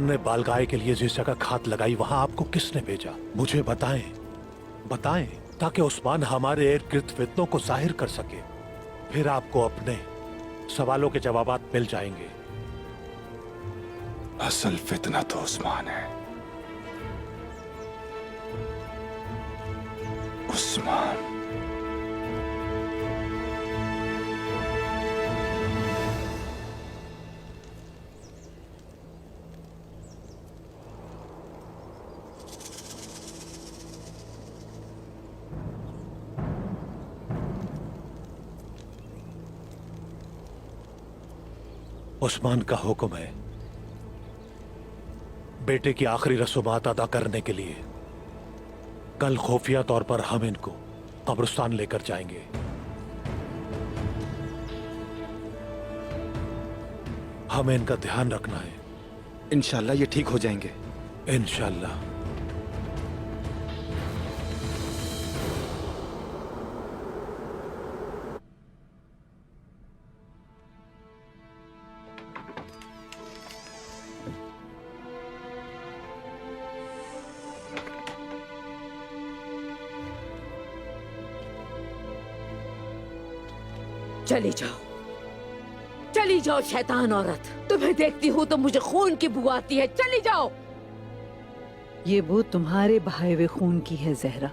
उस्मान ने बालगाय के लिए जिस जगह खाद लगाई वहां आपको किसने भेजा? मुझे बताएं, बताएं, ताकि उस्मान हमारे इर्द गिर्द फितनों को जाहिर कर सके। फिर आपको अपने सवालों के जवाबात मिल जाएंगे। असल फितना तो उस्मान है। उस्मान। उस्मान का हुक्म है बेटे की आखिरी रसूमात अदा करने के लिए कल खुफिया तौर पर हम इनको कब्रिस्तान लेकर जाएंगे। हमें इनका ध्यान रखना है। इंशाल्लाह ये ठीक हो जाएंगे। इंशाल्लाह। चली जाओ, चली जाओ शैतान औरत। तुम्हें देखती हूँ तो मुझे खून की बू आती है। चली जाओ। ये बू तुम्हारे बहाए हुए खून की है ज़हरा।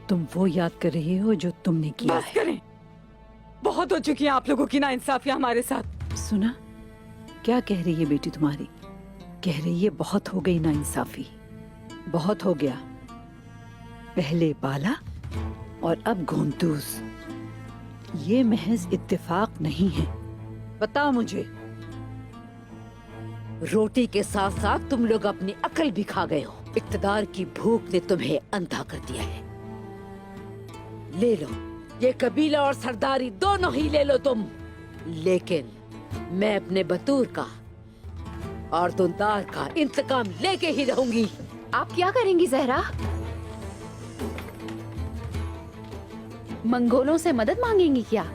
तुम वो याद कर रही हो जो तुमने किया बस करें। बहुत हो चुकी है आप लोगों की नाइंसाफियां हमारे साथ। सुना क्या कह रही है बेटी तुम्हारी? कह रही है बहुत हो गई नाइंसाफी, बहुत हो गया। पहले बाला और अब घूंटूस। ये महज इत्तेफाक नहीं है। बताओ मुझे। रोटी के साथ साथ तुम लोग अपनी अकल भी खा गए हो। इक्तदार की भूख ने तुम्हें अंधा कर दिया है। ले लो, ये कबीला और सरदारी दोनों ही ले लो तुम। लेकिन मैं अपने बतूर का और दुंदार का इंतकाम लेके ही रहूंगी। आप क्या करेंगी ज़हरा? मंगोलों से मदद मांगेंगी क्या?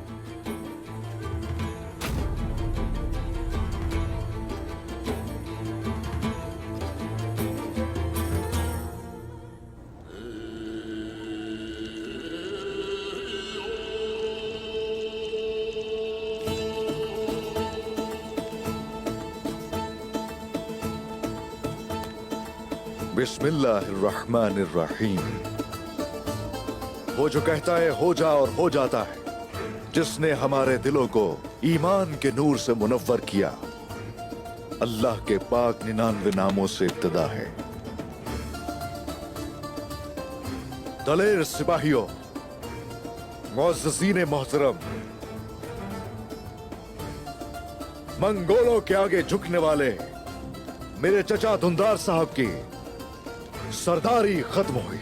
बिस्मिल्लाहिर्रहमानिर्रहीम। वो जो कहता है हो जा और हो जाता है, जिसने हमारे दिलों को ईमान के नूर से मुनव्वर किया, अल्लाह के पाक 99 नामों से इब्तिदा है। दलेर सिपाहियों, मुअज़्ज़ज़ीन मोहतरम, मंगोलों के आगे झुकने वाले मेरे चचा धुंधार साहब की सरदारी खत्म हुई।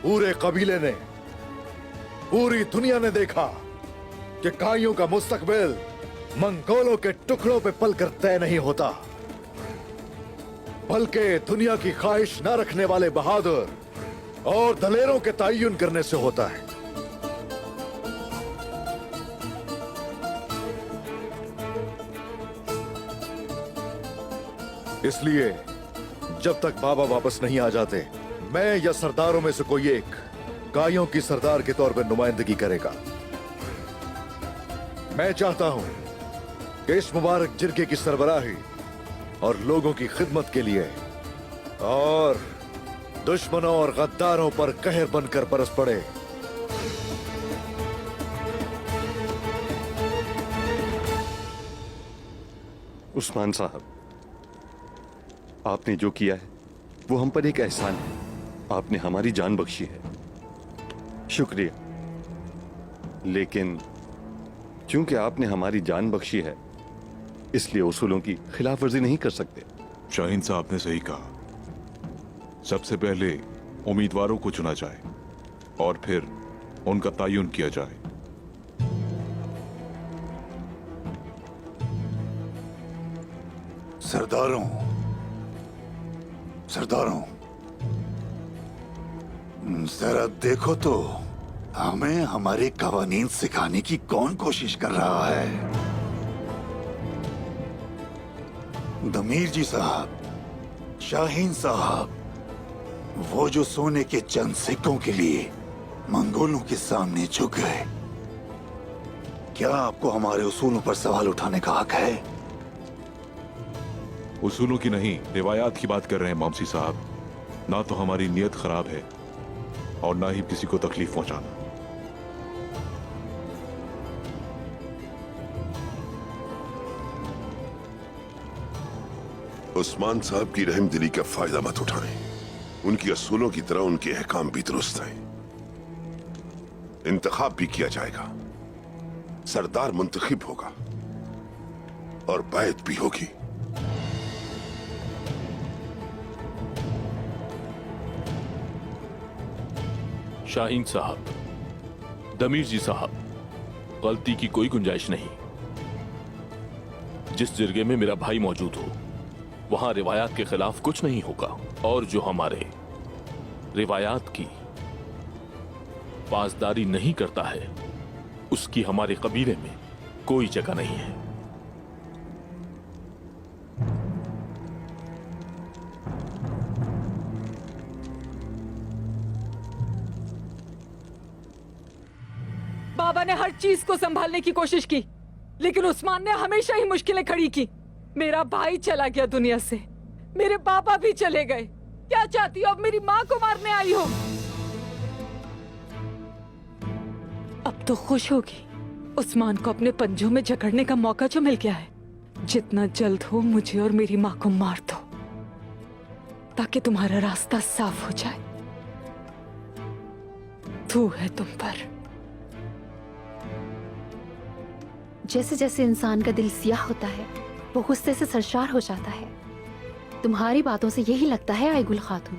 पूरे कबीले ने, पूरी दुनिया ने देखा कि काइयों का मुस्तकबिल मंगोलों के टुकड़ों पे पलकर तय नहीं होता, बल्कि दुनिया की ख्वाहिश न रखने वाले बहादुर और दलेरों के तय्युन करने से होता है। इसलिए जब तक बाबा वापस नहीं आ जाते, मैं या सरदारों में से कोई एक काइयों की सरदार के तौर पर नुमाइंदगी करेगा। मैं चाहता हूं कि इस मुबारक जिरगे की सरबराही और लोगों की खिदमत के लिए और दुश्मनों और गद्दारों पर कहर बनकर बरस पड़े। उस्मान साहब, आपने जो किया है वो हम पर एक एहसान है। आपने हमारी जान बख्शी है, शुक्रिया। लेकिन चूंकि आपने हमारी जान बख्शी है, इसलिए उसूलों की खिलाफ वर्जी नहीं कर सकते। शाहीन साहब ने सही कहा। सबसे पहले उम्मीदवारों को चुना जाए और फिर उनका तयन किया जाए। सरदारों, सरदारों, जरा देखो तो हमें हमारे कवानीन सिखाने की कौन कोशिश कर रहा है? दमीर जी साहब, शाहीन साहब, वो जो सोने के चंद सिक्कों के लिए मंगोलों के सामने झुक गए, क्या आपको हमारे उसूलों पर सवाल उठाने का हक है? उसूलों की नहीं, रिवायात की बात कर रहे हैं मौमसी साहब। ना तो हमारी नीयत खराब है और ना ही किसी को तकलीफ पहुंचाना। उस्मान साहब की रहम दिली का फायदा मत उठाएं। उनकी असूलों की तरह उनके अहकाम भी दुरुस्त हैं। इंतखाब भी किया जाएगा, सरदार मुंतखिब होगा और बैत भी होगी। शाहीन साहब, दमीर जी साहब, गलती की कोई गुंजाइश नहीं। जिस जिरगे में मेरा भाई मौजूद हो वहां रिवायात के खिलाफ कुछ नहीं होगा, और जो हमारे रिवायात की पासदारी नहीं करता है उसकी हमारे कबीले में कोई जगह नहीं है। बाबा ने हर चीज को संभालने की कोशिश की, लेकिन उस्मान ने हमेशा ही मुश्किलें खड़ी की। मेरा भाई चला गया दुनिया से, मेरे पापा भी चले गए। क्या चाहती हो? अब मेरी माँ को मारने आई हो? अब तो खुश होगी, उस्मान को अपने पंजों में जकड़ने का मौका जो मिल गया है। जितना जल्द हो मुझे और मेरी माँ को मार दो, ताकि तुम्हारा रास्ता साफ हो जाए। तू है तुम पर। जैसे जैसे इंसान का दिल सियाह होता है वो गुस्से से सरशार हो जाता है। तुम्हारी बातों से यही लगता है आईगुल खातून।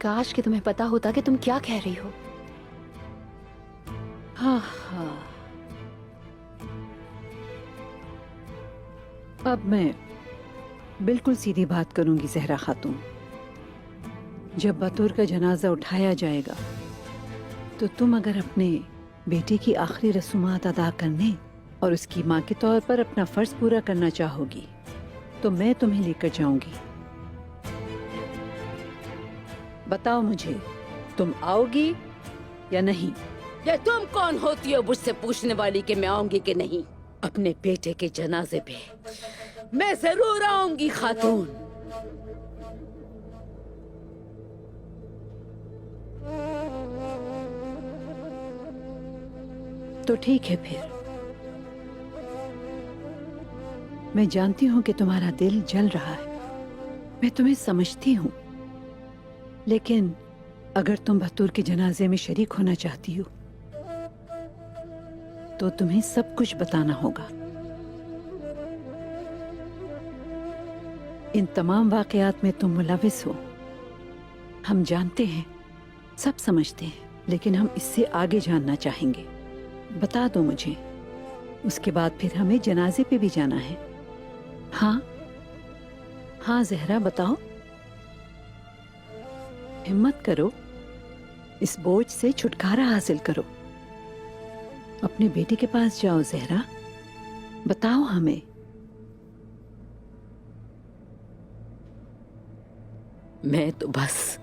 काश कि तुम्हें पता होता कि तुम क्या कह रही हो। हाँ हाँ, अब मैं बिल्कुल सीधी बात करूंगी जहरा खातून। जब बतूर का जनाजा उठाया जाएगा तो तुम अगर अपने बेटे की आखिरी रसूमात अदा करने और उसकी माँ के तौर पर अपना फर्ज पूरा करना चाहोगी तो मैं तुम्हें लेकर जाऊंगी। बताओ मुझे, तुम आओगी या नहीं? ये तुम कौन होती हो मुझसे पूछने वाली कि मैं आऊंगी कि नहीं? अपने बेटे के जनाजे पे मैं जरूर आऊंगी खातून। तो ठीक है फिर। मैं जानती हूं कि तुम्हारा दिल जल रहा है, मैं तुम्हें समझती हूं, लेकिन अगर तुम बतूर के जनाजे में शरीक होना चाहती हो तो तुम्हें सब कुछ बताना होगा। इन तमाम वाकयात में तुम मुलविस हो, हम जानते हैं, सब समझते हैं, लेकिन हम इससे आगे जानना चाहेंगे। बता दो मुझे, उसके बाद फिर हमें जनाजे पे भी जाना है। हाँ हाँ जहरा, बताओ, हिम्मत करो, इस बोझ से छुटकारा हासिल करो। अपने बेटे के पास जाओ जहरा, बताओ हमें। मैं तो बस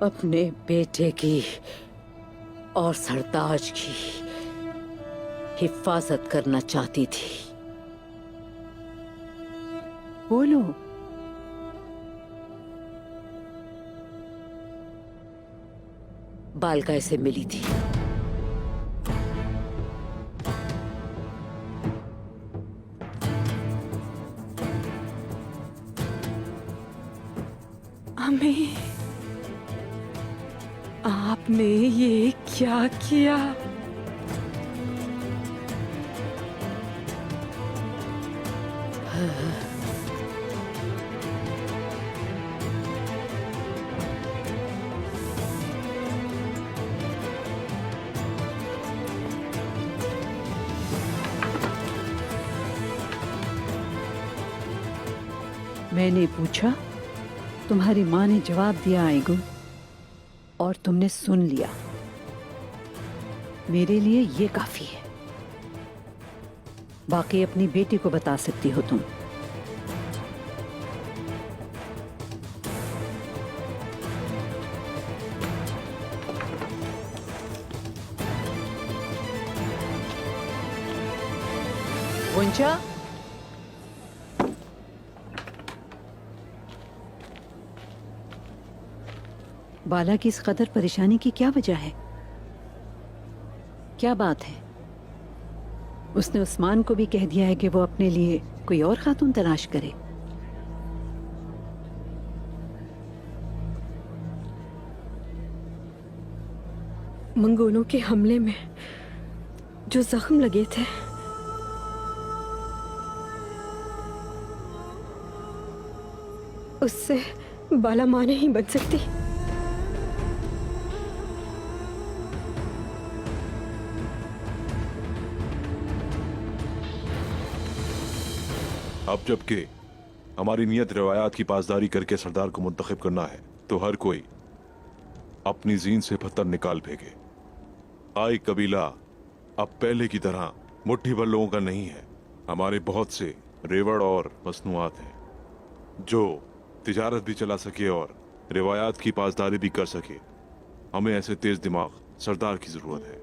अपने बेटे की और सरताज की हिफाजत करना चाहती थी। बोलो। बालका से मिली थी। अम्मी, आपने ये क्या किया? मैंने पूछा, तुम्हारी माँ ने जवाब दिया आईगुल, और तुमने सुन लिया। मेरे लिए ये काफी है। बाकी अपनी बेटी को बता सकती हो तुम। गुंजा, बाला की इस कदर परेशानी की क्या वजह है? क्या बात है? उसने उस्मान को भी कह दिया है कि वो अपने लिए कोई और खातून तलाश करे। मंगोलों के हमले में जो जख्म लगे थे, उससे बाला मां नहीं बच सकती। अब जबकि हमारी नियत रिवायात की पासदारी करके सरदार को मुंतखब करना है, तो हर कोई अपनी जीन से पत्थर निकाल फेंके। आई कबीला अब पहले की तरह मुट्ठी भर लोगों का नहीं है। हमारे बहुत से रेवड़ और मसनूआत हैं जो तिजारत भी चला सके और रिवायात की पासदारी भी कर सके। हमें ऐसे तेज दिमाग सरदार की जरूरत है।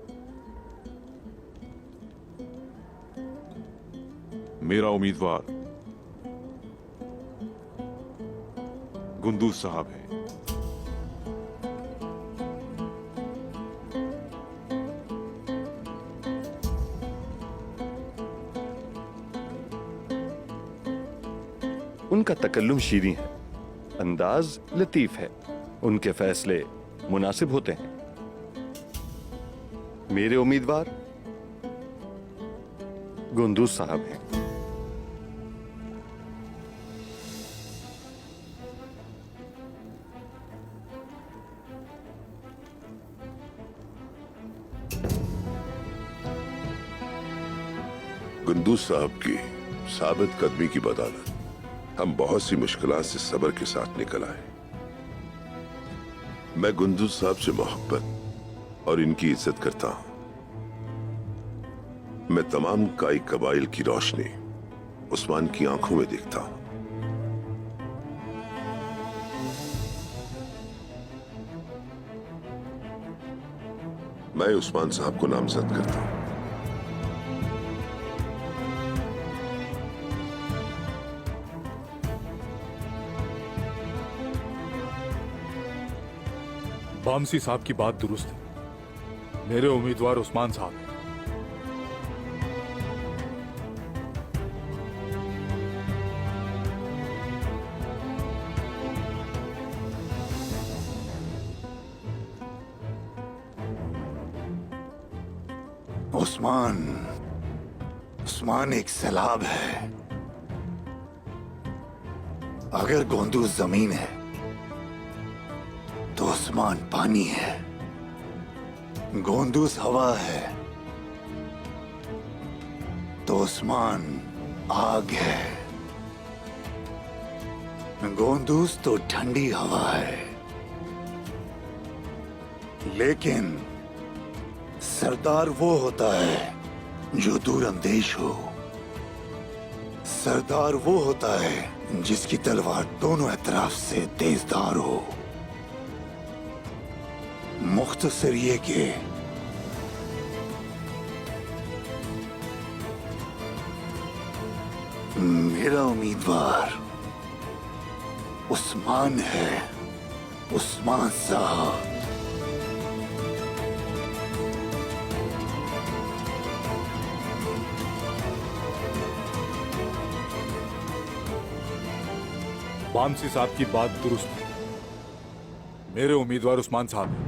मेरा उम्मीदवार गुंदूज साहब है। उनका तकल्लुम शीरीं है, अंदाज लतीफ है, उनके फैसले मुनासिब होते हैं। मेरे उम्मीदवार गुंदूज साहब हैं। गुंदूज साहब की साबित कदमी की बदौलत हम बहुत सी मुश्किलात से सब्र के साथ निकल आए। मैं गुंदूज साहब से मोहब्बत और इनकी इज्जत करता हूं। मैं तमाम काई कबाइल की रोशनी उस्मान की आंखों में देखता हूं। मैं उस्मान साहब को नामजद करता हूं। बामसी साहब की बात दुरुस्त है। मेरे उम्मीदवार उस्मान साहब हैं। उस्मान एक सैलाब है। अगर गुंदूज जमीन है तो उस्मान पानी है। गुंदूज हवा है तो उस्मान आग है। गुंदूज तो ठंडी हवा है, लेकिन सरदार वो होता है जो दूर अंदेश हो। सरदार वो होता है जिसकी तलवार दोनों अतराफ से तेजधार हो। मुख्तसर ये कि मेरा उम्मीदवार उस्मान है, उस्मान साहब। बामसी साहब की बात दुरुस्त है। मेरे उम्मीदवार उस्मान साहब हैं।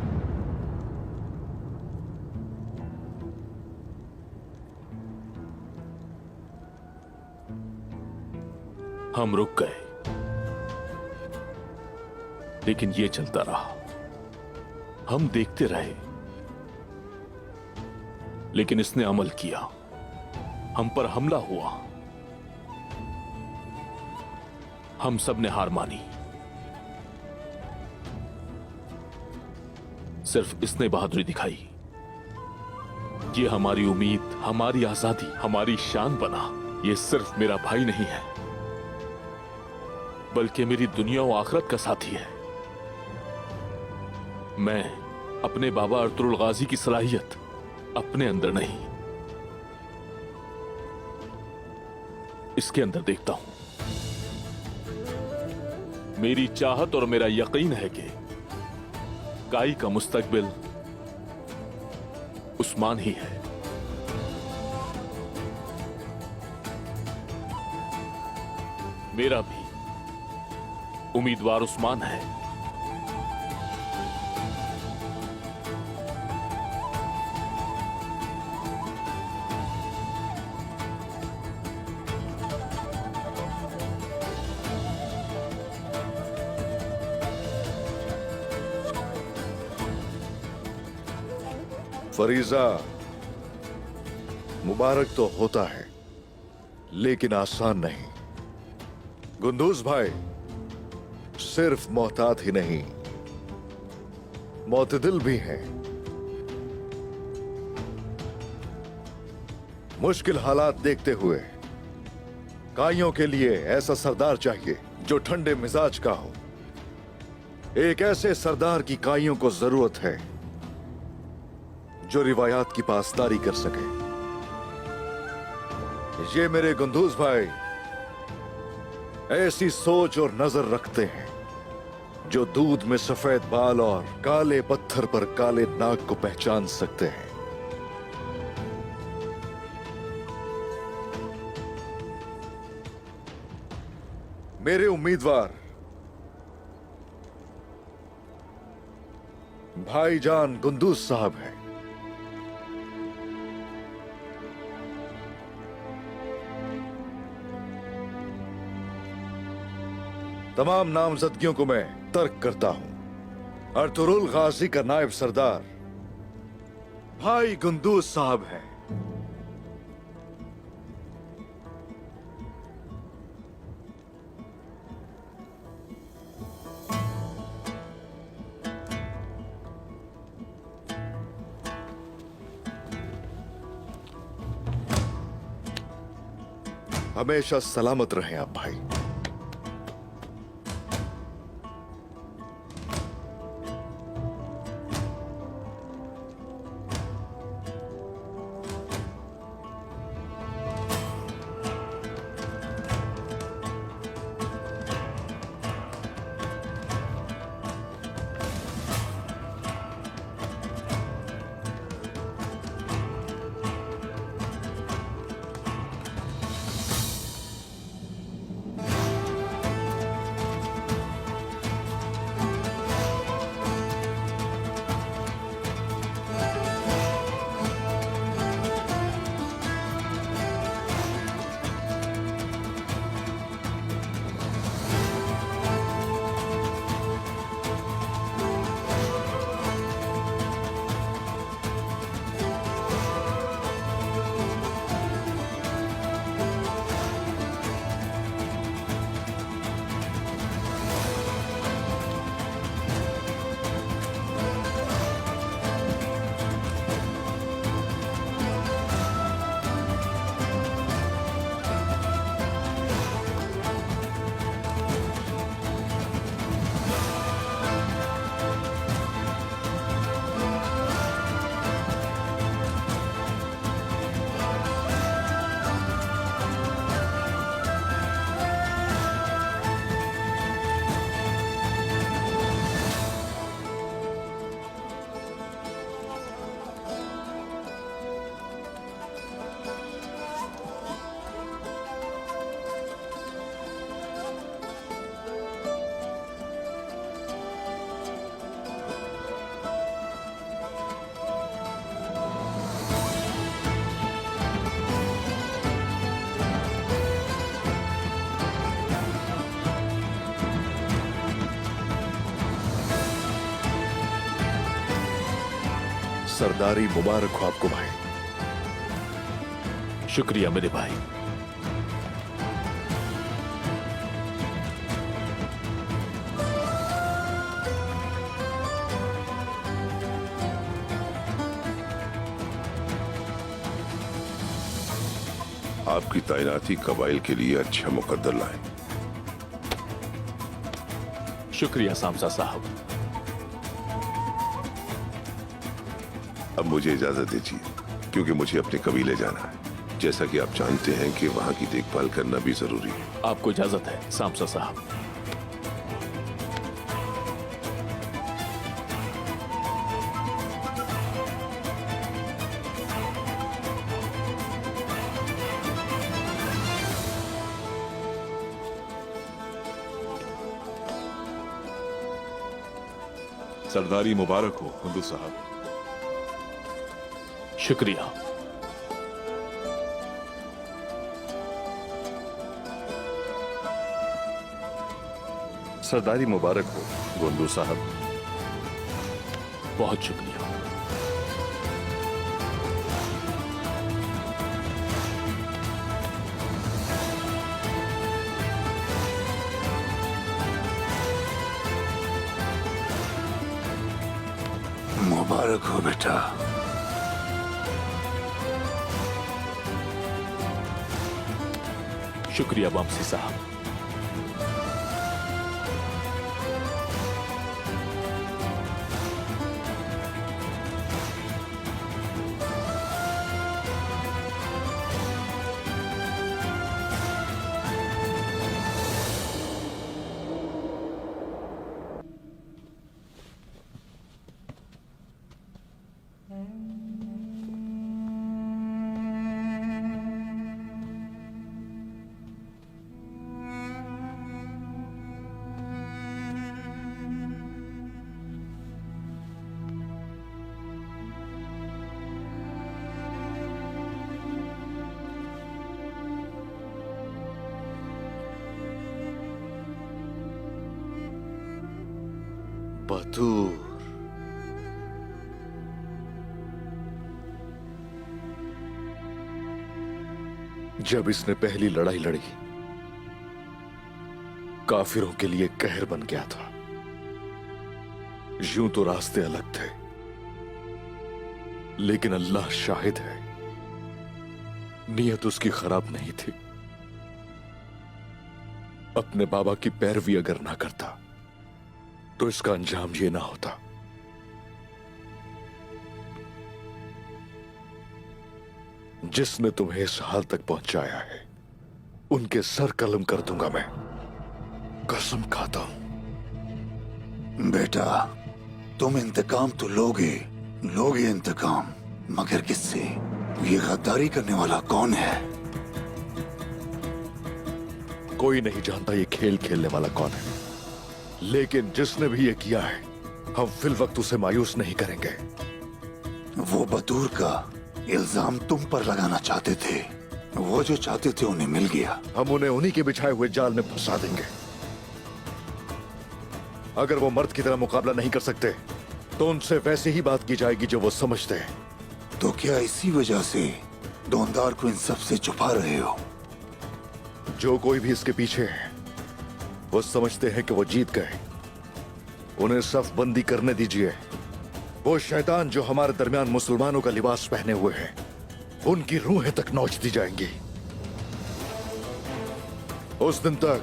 हम रुक गए, लेकिन ये चलता रहा। हम देखते रहे, लेकिन इसने अमल किया। हम पर हमला हुआ, हम सब ने हार मानी। सिर्फ इसने बहादुरी दिखाई। ये हमारी उम्मीद, हमारी आजादी, हमारी शान बना। ये सिर्फ मेरा भाई नहीं है, बल्कि मेरी दुनिया और आखिरत का साथी है। मैं अपने बाबा अर्तुगरुल गाजी की सलाहियत अपने अंदर नहीं, इसके अंदर देखता हूं। मेरी चाहत और मेरा यकीन है कि काई का मुस्तकबिल उस्मान ही है। मेरा भी उम्मीदवार उस्मान है। फरीजा, मुबारक तो होता है लेकिन आसान नहीं। गुंदूज भाई सिर्फ मोहतात ही नहीं, मोतदिल भी हैं। मुश्किल हालात देखते हुए काइयों के लिए ऐसा सरदार चाहिए जो ठंडे मिजाज का हो। एक ऐसे सरदार की काइयों को जरूरत है जो रिवायात की पासदारी कर सके। ये मेरे गुंदूज भाई ऐसी सोच और नजर रखते हैं जो दूध में सफेद बाल और काले पत्थर पर काले नाग को पहचान सकते हैं। मेरे उम्मीदवार भाईजान गुंदूज साहब हैं। तमाम नामजदगियों को मैं तर्क करता हूं। अर्तुगरुल गाजी का नायब सरदार भाई गुंदूज साहब हैं। हमेशा सलामत रहें आप भाई। सरदारी मुबारक हो आपको भाई। शुक्रिया मेरे भाई। आपकी तैनाती कबाइल के लिए अच्छा मुकद्दर लाए। शुक्रिया सामसा साहब। अब मुझे इजाजत दीजिए, क्योंकि मुझे अपने कबीले जाना है। जैसा कि आप जानते हैं कि वहां की देखभाल करना भी जरूरी है। आपको इजाजत है सामसा साहब। सरदारी मुबारक हो हुंदू साहब। शुक्रिया। सरदारी मुबारक हो गोंदू साहब। बहुत शुक्रिया। मुबारक हो बेटा। शुक्रिया वामसी साहब। बतूर, जब इसने पहली लड़ाई लड़ी, काफिरों के लिए कहर बन गया था। यूं तो रास्ते अलग थे, लेकिन अल्लाह शाहिद है, नीयत उसकी खराब नहीं थी। अपने बाबा की पैरवी अगर ना करता तो इसका अंजाम ये ना होता। जिसने तुम्हें इस हाल तक पहुंचाया है, उनके सर कलम कर दूंगा मैं, कसम खाता हूं। बेटा, तुम इंतकाम तो लोगे इंतकाम, मगर किससे? ये गद्दारी करने वाला कौन है? कोई नहीं जानता ये खेल खेलने वाला कौन है, लेकिन जिसने भी ये किया है, हम फिल वक्त उसे मायूस नहीं करेंगे। वो बतूर का इल्जाम तुम पर लगाना चाहते थे। वो जो चाहते थे उन्हें मिल गया। हम उन्हें उन्हीं के बिछाए हुए जाल में फंसा देंगे। अगर वो मर्द की तरह मुकाबला नहीं कर सकते तो उनसे वैसे ही बात की जाएगी जो वो समझते हैं। तो क्या इसी वजह से दोनदार को इन सब से छुपा रहे हो? जो कोई भी इसके पीछे है, वो समझते हैं कि वो जीत गए। उन्हें सफ बंदी करने दीजिए। वो शैतान जो हमारे दरमियान मुसलमानों का लिबास पहने हुए हैं, उनकी रूहें तक नोच दी जाएंगी। उस दिन तक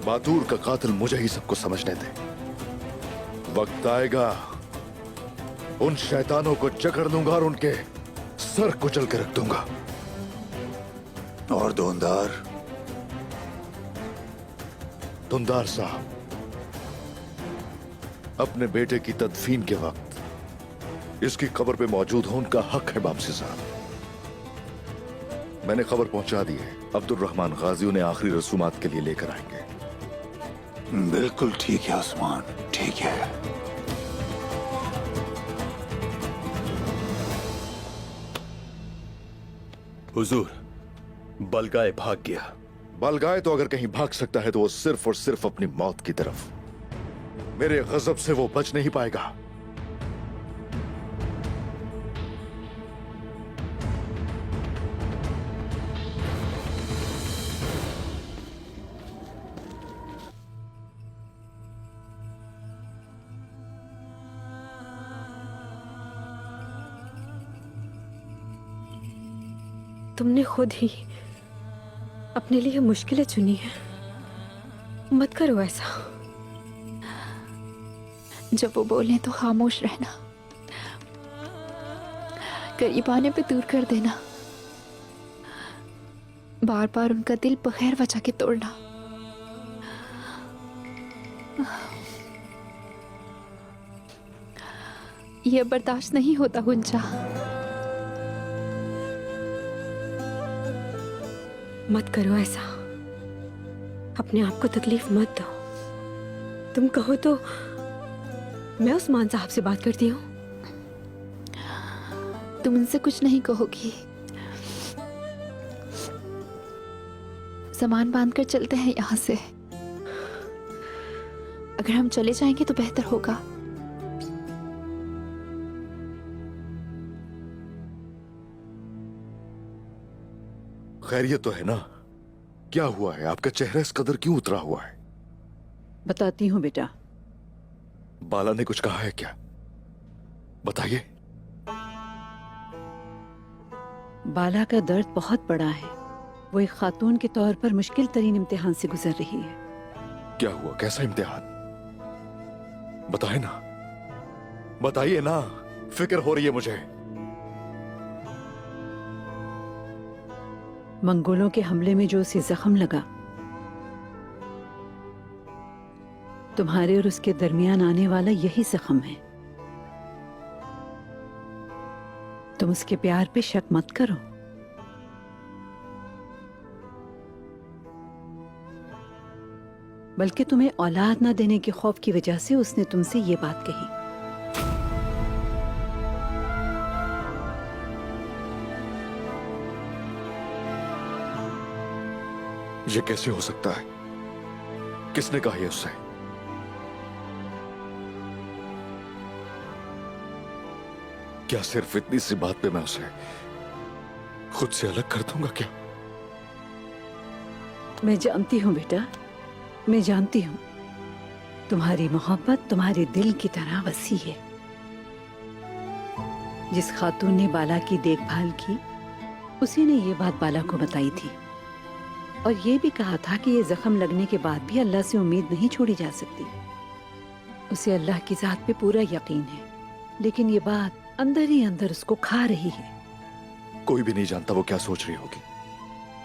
बातूर का कातिल मुझे ही सबको समझने दे। वक्त आएगा, उन शैतानों को जकड़ लूंगा और उनके सर कुचल के रख दूंगा। और दोनदार? दुंदार साहब अपने बेटे की तदफीन के वक्त इसकी कब्र पे मौजूद हो, उनका हक है वामसी साहब। मैंने खबर पहुंचा दी है, अब्दुल रहमान गाजी उन्हें आखिरी रसूमात के लिए लेकर आएंगे। बिल्कुल ठीक है उस्मान, ठीक है। हुजूर, बलगाए भाग गया। बलगाए तो अगर कहीं भाग सकता है तो वो सिर्फ और सिर्फ अपनी मौत की तरफ। मेरे गजब से वो बच नहीं पाएगा। तुमने खुद ही अपने लिए मुश्किलें चुनी है। मत करो ऐसा। जब वो बोले तो खामोश रहना, करीब आने पे दूर कर देना, बार बार उनका दिल बगैर वजह के तोड़ना। यह बर्दाश्त नहीं होता गुंजा। मत करो ऐसा, अपने आप को तकलीफ मत दो। तुम कहो तो मैं उस्मान साहब से बात करती हूँ। तुम उनसे कुछ नहीं कहोगी। सामान बांधकर चलते हैं यहाँ से। अगर हम चले जाएंगे तो बेहतर होगा। खैरियत तो है ना? क्या हुआ है? आपका चेहरा इस कदर क्यों उतरा हुआ है? बताती हूँ बेटा। बाला ने कुछ कहा है क्या? बताइए। बाला का दर्द बहुत बड़ा है। वो एक खातून के तौर पर मुश्किल तरीन इम्तिहान से गुजर रही है। क्या हुआ? कैसा इम्तिहान? बताए ना, बताइए ना, फिक्र हो रही है मुझे। मंगोलों के हमले में जो उसे जख्म लगा, तुम्हारे और उसके दरमियान आने वाला यही जख्म है। तुम उसके प्यार पे शक मत करो। बल्कि तुम्हें औलाद ना देने के खौफ की वजह से उसने तुमसे ये बात कही। ये कैसे हो सकता है? किसने कहा है उससे? क्या सिर्फ इतनी सी बात पे मैं उसे खुद से अलग कर दूंगा क्या? मैं जानती हूँ बेटा, मैं जानती हूँ। तुम्हारी मोहब्बत तुम्हारे दिल की तरह वसी है। जिस खातून ने बाला की देखभाल की, उसी ने ये बात बाला को बताई थी और ये भी कहा था कि ये जख्म लगने के बाद भी अल्लाह से उम्मीद नहीं छोड़ी जा सकती। उसे अल्लाह की जात पे पूरा यकीन है, लेकिन ये बात अंदर ही अंदर उसको खा रही है। कोई भी नहीं जानता वो क्या सोच रही होगी,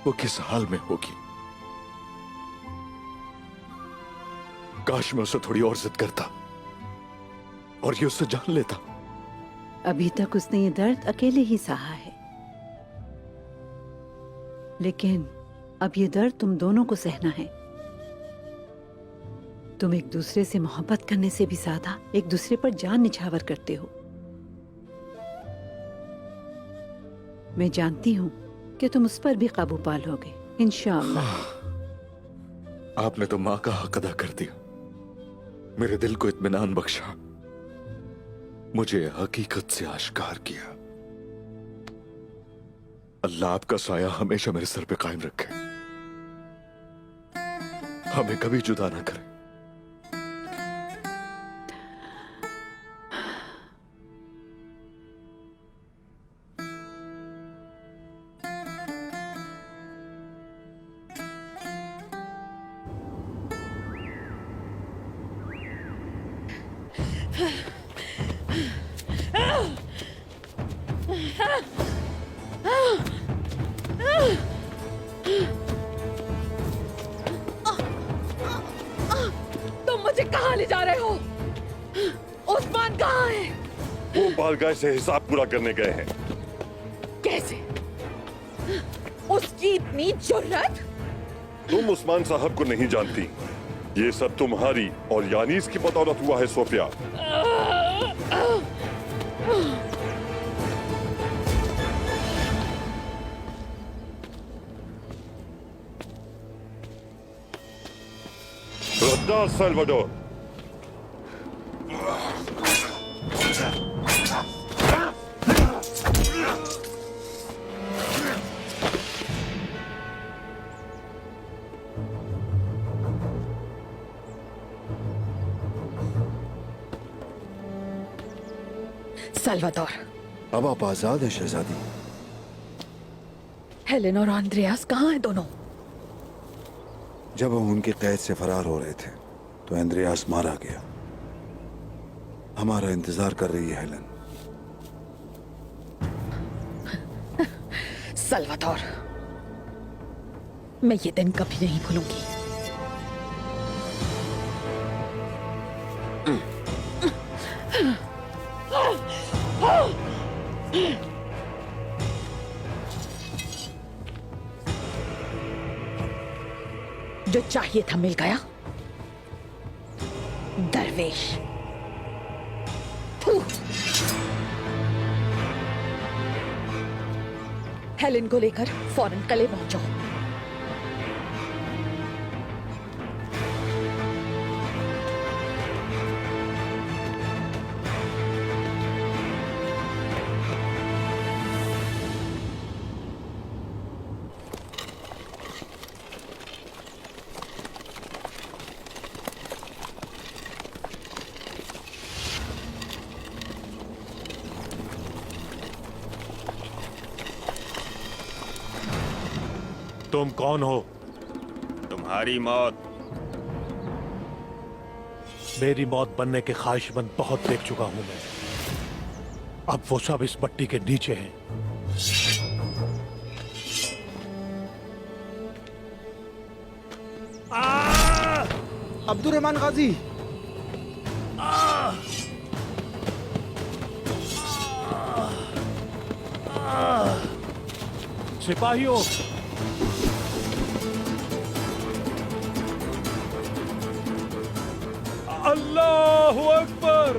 वो किस हाल में होगी। काश मैं उसे थोड़ी और जिद करता और ये उससे जान लेता। अभी तक उसने ये दर्द अकेले ही सहा है, लेकिन अब ये दर्द तुम दोनों को सहना है। तुम एक दूसरे से मोहब्बत करने से भी ज्यादा एक दूसरे पर जान निछावर करते हो। मैं जानती हूँ कि तुम उस पर भी काबू पा लोगे इंशाअल्लाह। आपने तो माँ का हक अदा कर दिया, मेरे दिल को इत्मीनान बख्शा, मुझे हकीकत से आश्कार किया। अल्लाह आपका साया हमेशा मेरे सर पे कायम रखे, हमें कभी जुदा ना करे। तुम मुझे कहाँ ले जा रहे हो? उस्मान कहाँ है? वो बालगाह से हिसाब पूरा करने गए हैं। कैसे? उसकी इतनी जुर्रत? तुम उस्मान साहब को नहीं जानती। ये सब तुम्हारी और यानीस की बदौलत हुआ है सोफिया। रद्दा साल्वाडोर, साल्वाडोर, अब आप आजाद है शहजादी। हेलेन और आंद्रेयास कहाँ हैं दोनों? जब हम उनके कैद से फरार हो रहे थे तो एंड्रियास मारा गया। हमारा इंतजार कर रही है हेलेन। सल्वाडोर, मैं ये दिन कभी नहीं भूलूंगी। जो चाहिए था मिल गया, दरवेश। हेलेन को लेकर फौरन कले पहुंचो। तुम कौन हो? तुम्हारी मौत। मेरी मौत बनने के ख्वाहिशमंद बहुत देख चुका हूं मैं। अब वो सब इस पट्टी के नीचे हैं। अब्दुर्रहमान गाजी। सिपाहियों, अल्लाहु अकबर।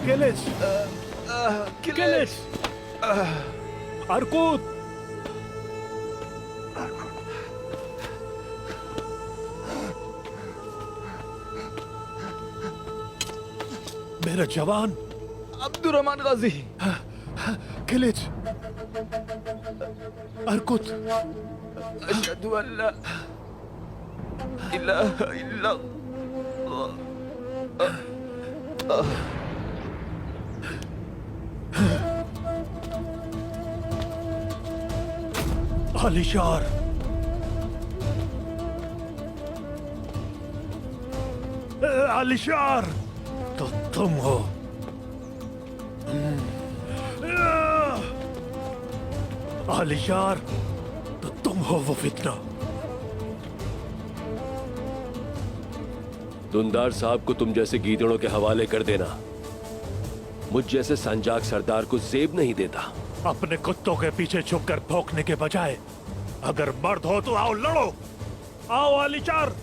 किलिच, किलिच, अर्कुत। मेरा जवान अब्दुर्रहमान गाजी। किलिच, अर्कुत। अशहदु अल्ला इलाहा इल्लल्लाह। आलिशार, आलिशार तो तुम हो। आलिशार तो तुम हो वो फितना। दुंदार साहब को तुम जैसे गीदड़ों के हवाले कर देना मुझ जैसे संजाक सरदार को जेब नहीं देता। अपने कुत्तों के पीछे छुपकर भौंकने के बजाय अगर मर्द हो तो आओ लड़ो। आओ आलिशार।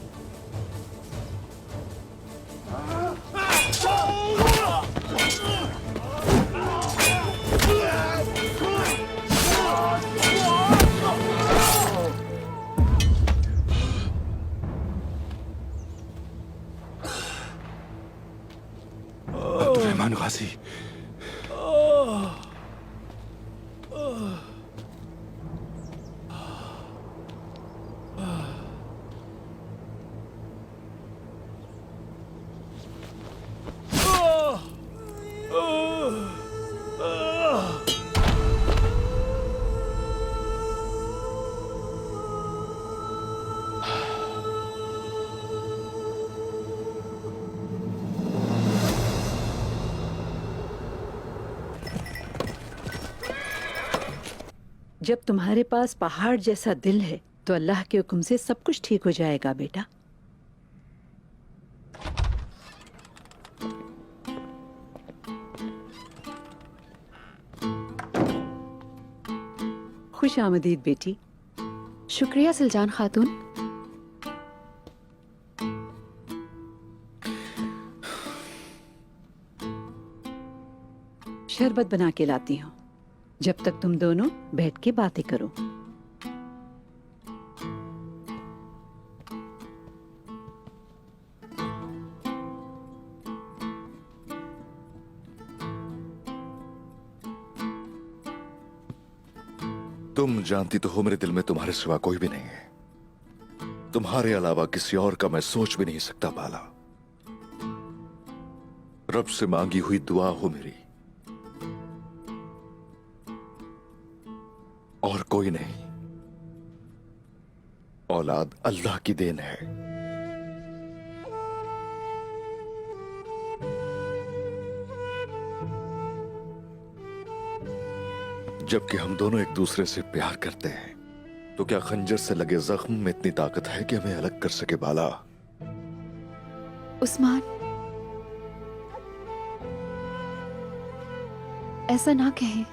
अब्दुर्रहमान गाजी। जब तुम्हारे पास पहाड़ जैसा दिल है तो अल्लाह के हुक्म से सब कुछ ठीक हो जाएगा बेटा। खुश आमदीद बेटी। शुक्रिया सुल्तान खातून। शरबत बना के लाती हूँ, जब तक तुम दोनों बैठ के बातें करो। तुम जानती तो हो मेरे दिल में तुम्हारे सिवा कोई भी नहीं है। तुम्हारे अलावा किसी और का मैं सोच भी नहीं सकता बाला। रब से मांगी हुई दुआ हो मेरी, और कोई नहीं। औलाद अल्लाह की देन है। जबकि हम दोनों एक दूसरे से प्यार करते हैं, तो क्या खंजर से लगे जख्म में इतनी ताकत है कि हमें अलग कर सके बाला? उस्मान, ऐसा ना कहें।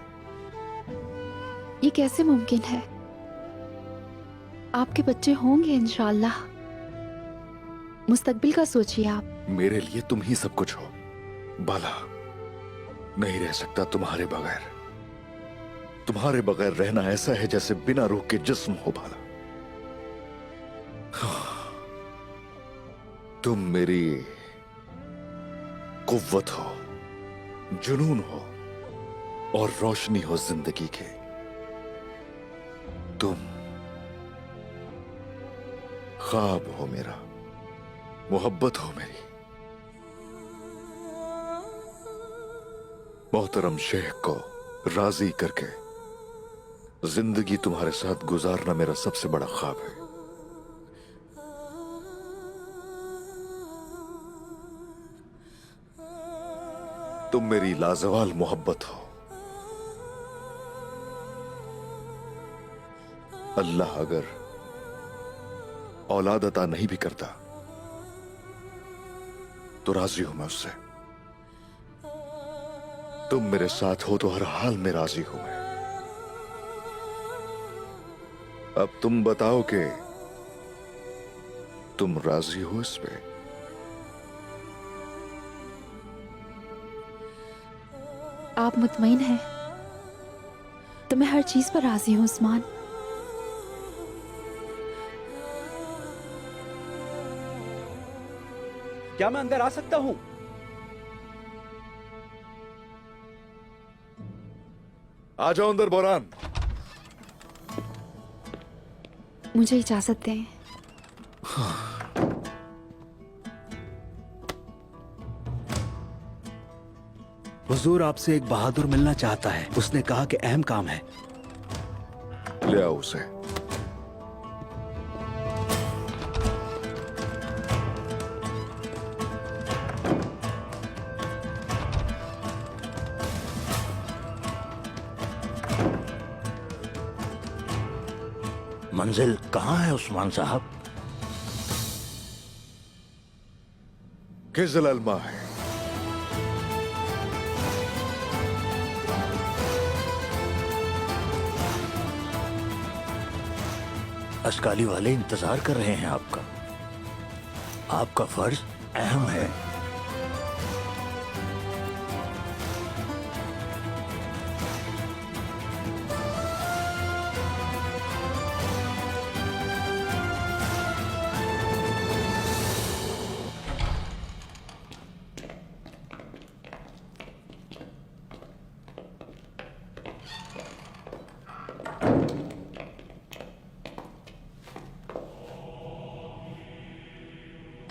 ये कैसे मुमकिन है? आपके बच्चे होंगे इंशाअल्लाह। मुस्तकबिल का सोचिए आप। मेरे लिए तुम ही सब कुछ हो बाला। नहीं रह सकता तुम्हारे बगैर। तुम्हारे बगैर रहना ऐसा है जैसे बिना रूह के जिस्म हो बाला। तुम मेरी कुव्वत हो, जुनून हो और रोशनी हो जिंदगी के। तुम ख्वाब हो मेरा, मोहब्बत हो मेरी। मोहतरम शेख को राजी करके जिंदगी तुम्हारे साथ गुजारना मेरा सबसे बड़ा ख्वाब है। तुम मेरी लाजवाल मोहब्बत हो। अल्लाह अगर औलाद अता नहीं भी करता तो राजी हूं मैं उससे। तुम मेरे साथ हो तो हर हाल में राजी हूं मैं। अब तुम बताओ कि तुम राजी हो इस पे? आप मुतमईन हैं तो मैं हर चीज पर राजी हूं उस्मान। क्या मैं अंदर आ सकता हूं? आ जाओ अंदर बोरान। मुझे इजाजत दें। हुजूर आपसे एक बहादुर मिलना चाहता है। उसने कहा कि अहम काम है। ले आओ उसे। मंजिल कहाँ है उस्मान साहब? किजल अलमा है। अस्काली वाले इंतजार कर रहे हैं आपका। आपका फर्ज अहम है।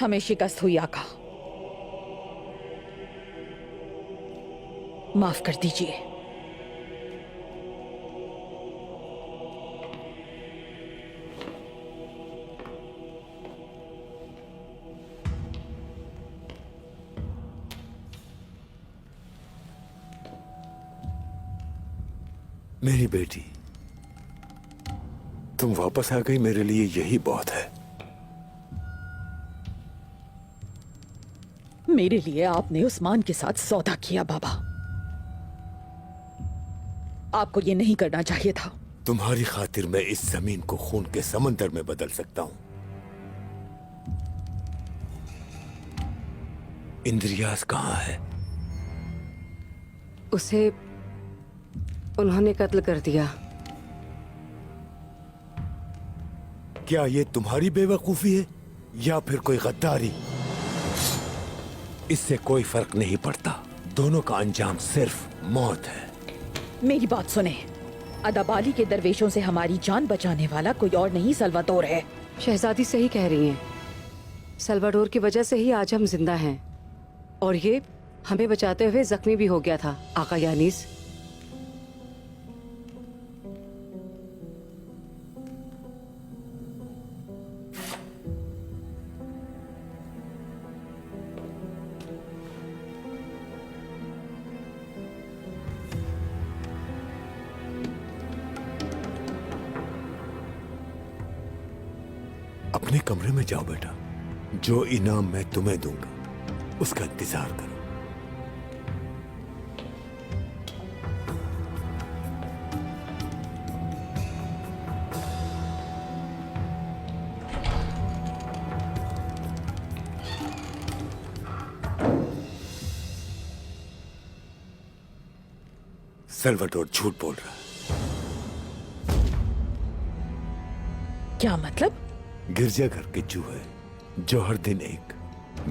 हमें शिकस्त हुई आका, माफ कर दीजिए। मेरी बेटी, तुम वापस आ गई, मेरे लिए यही बहुत है। मेरे लिए आपने उस्मान के साथ सौदा किया बाबा। आपको ये नहीं करना चाहिए था। तुम्हारी खातिर मैं इस जमीन को खून के समंदर में बदल सकता हूं। इंद्रियास कहाँ है? उसे उन्होंने कत्ल कर दिया। क्या ये तुम्हारी बेवकूफी है या फिर कोई गद्दारी? इससे कोई फर्क नहीं पड़ता। दोनों का अंजाम सिर्फ मौत है। मेरी बात सुने। अदाबाली के दरवेशों से हमारी जान बचाने वाला कोई और नहीं सल्वातोर है। शहजादी सही कह रही हैं। सल्वाडोर की वजह से ही आज हम जिंदा हैं और ये हमें बचाते हुए जख्मी भी हो गया था आका यानीस। अपने कमरे में जाओ बेटा। जो इनाम मैं तुम्हें दूंगा उसका इंतजार करो। सल्वाडोर झूठ बोल रहा है। क्या मतलब? गिरजाघर के चूहे जो हर दिन एक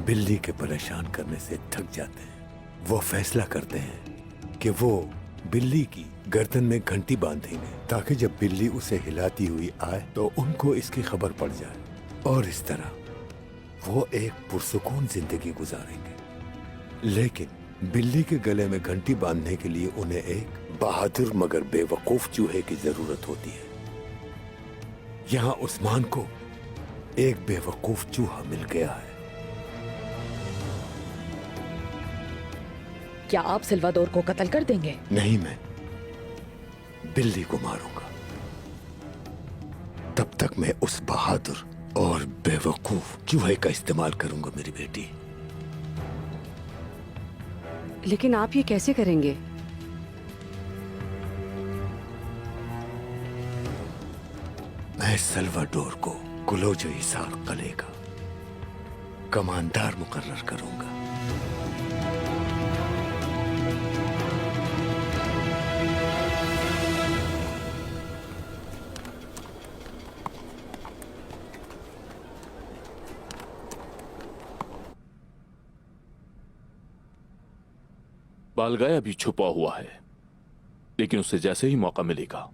बिल्ली के परेशान करने से थक जाते हैं, वो फैसला करते हैं कि वो बिल्ली की गर्दन में घंटी बांधेंगे ताकि जब बिल्ली उसे हिलाती हुई आए तो उनको इसकी खबर पड़ जाए और इस तरह वो एक पुरसुकून जिंदगी गुजारेंगे। लेकिन बिल्ली के गले में घंटी बांधने के लिए उन्हें एक बहादुर मगर बेवकूफ चूहे की जरूरत होती है। यहाँ उस्मान को एक बेवकूफ चूहा मिल गया है। क्या आप सिल्वाडोर को कत्ल कर देंगे? नहीं, मैं बिल्ली को मारूंगा। तब तक मैं उस बहादुर और बेवकूफ चूहे का इस्तेमाल करूंगा मेरी बेटी। लेकिन आप ये कैसे करेंगे? मैं सल्वाडोर को कुलोजो हिसार कले का कमांडर मुकर्रर करूंगा। बालगाय अभी छुपा हुआ है, लेकिन उसे जैसे ही मौका मिलेगा